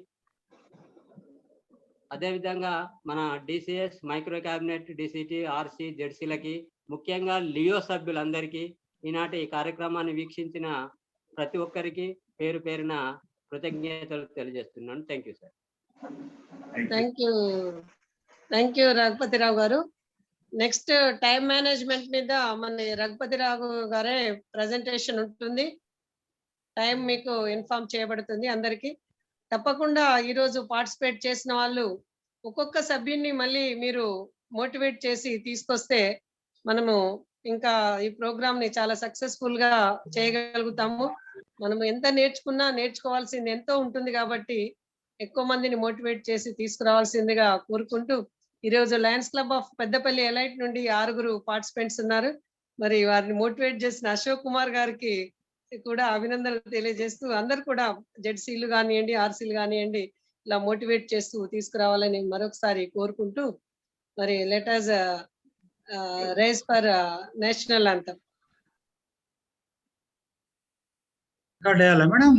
అదేవిధంగా మన DCS micro cabinet DCT RC జెడ్సీలకి, ముఖ్యంగా లియో సభ్యులందరికీ ఈనాటి కార్యక్రమాన్ని వీక్షించిన ప్రతి ఒక్కరికి పేరు పేరున కృతజ్ఞతలు తెలియజేస్తున్నాను. Thank you sir. Thank you Raghupatirao garu. Next time management మీద మన రఘుపతిరావు గారే ప్రజెంటేషన్ ఉంటుంది. టైం మీకు ఇన్ఫార్మ్ చేయబడుతుంది అందరికి. తప్పకుండా ఈరోజు పార్టిసిపేట్ చేసిన వాళ్ళు ఒక్కొక్క సభ్యున్ని మళ్ళీ మీరు మోటివేట్ చేసి తీసుకొస్తే మనము ఇంకా ఈ ప్రోగ్రామ్ ని చాలా సక్సెస్ఫుల్ గా చేయగలుగుతాము. మనం ఎంత నేర్చుకున్నా నేర్చుకోవాల్సింది ఎంతో ఉంటుంది కాబట్టి ఎక్కువ మందిని మోటివేట్ చేసి తీసుకురావాల్సిందిగా కోరుకుంటూ, ఈరోజు Lions club of Peddapalli elite నుండి 6 పార్టిసిపెంట్స్ ఉన్నారు. మరి వారిని మోటివేట్ చేసిన అశోక్ కుమార్ గారికి కూడా అభినందనలు తెలియజేస్తూ, అందరు కూడా జెడ్సీలు కానివ్వండి, ఆర్సీలు కానివ్వండి, ఇలా మోటివేట్ చేస్తూ తీసుకురావాలని మరొకసారి కోరుకుంటూ, మరి let us raise for national anthem. Record చేయాలా మేడం?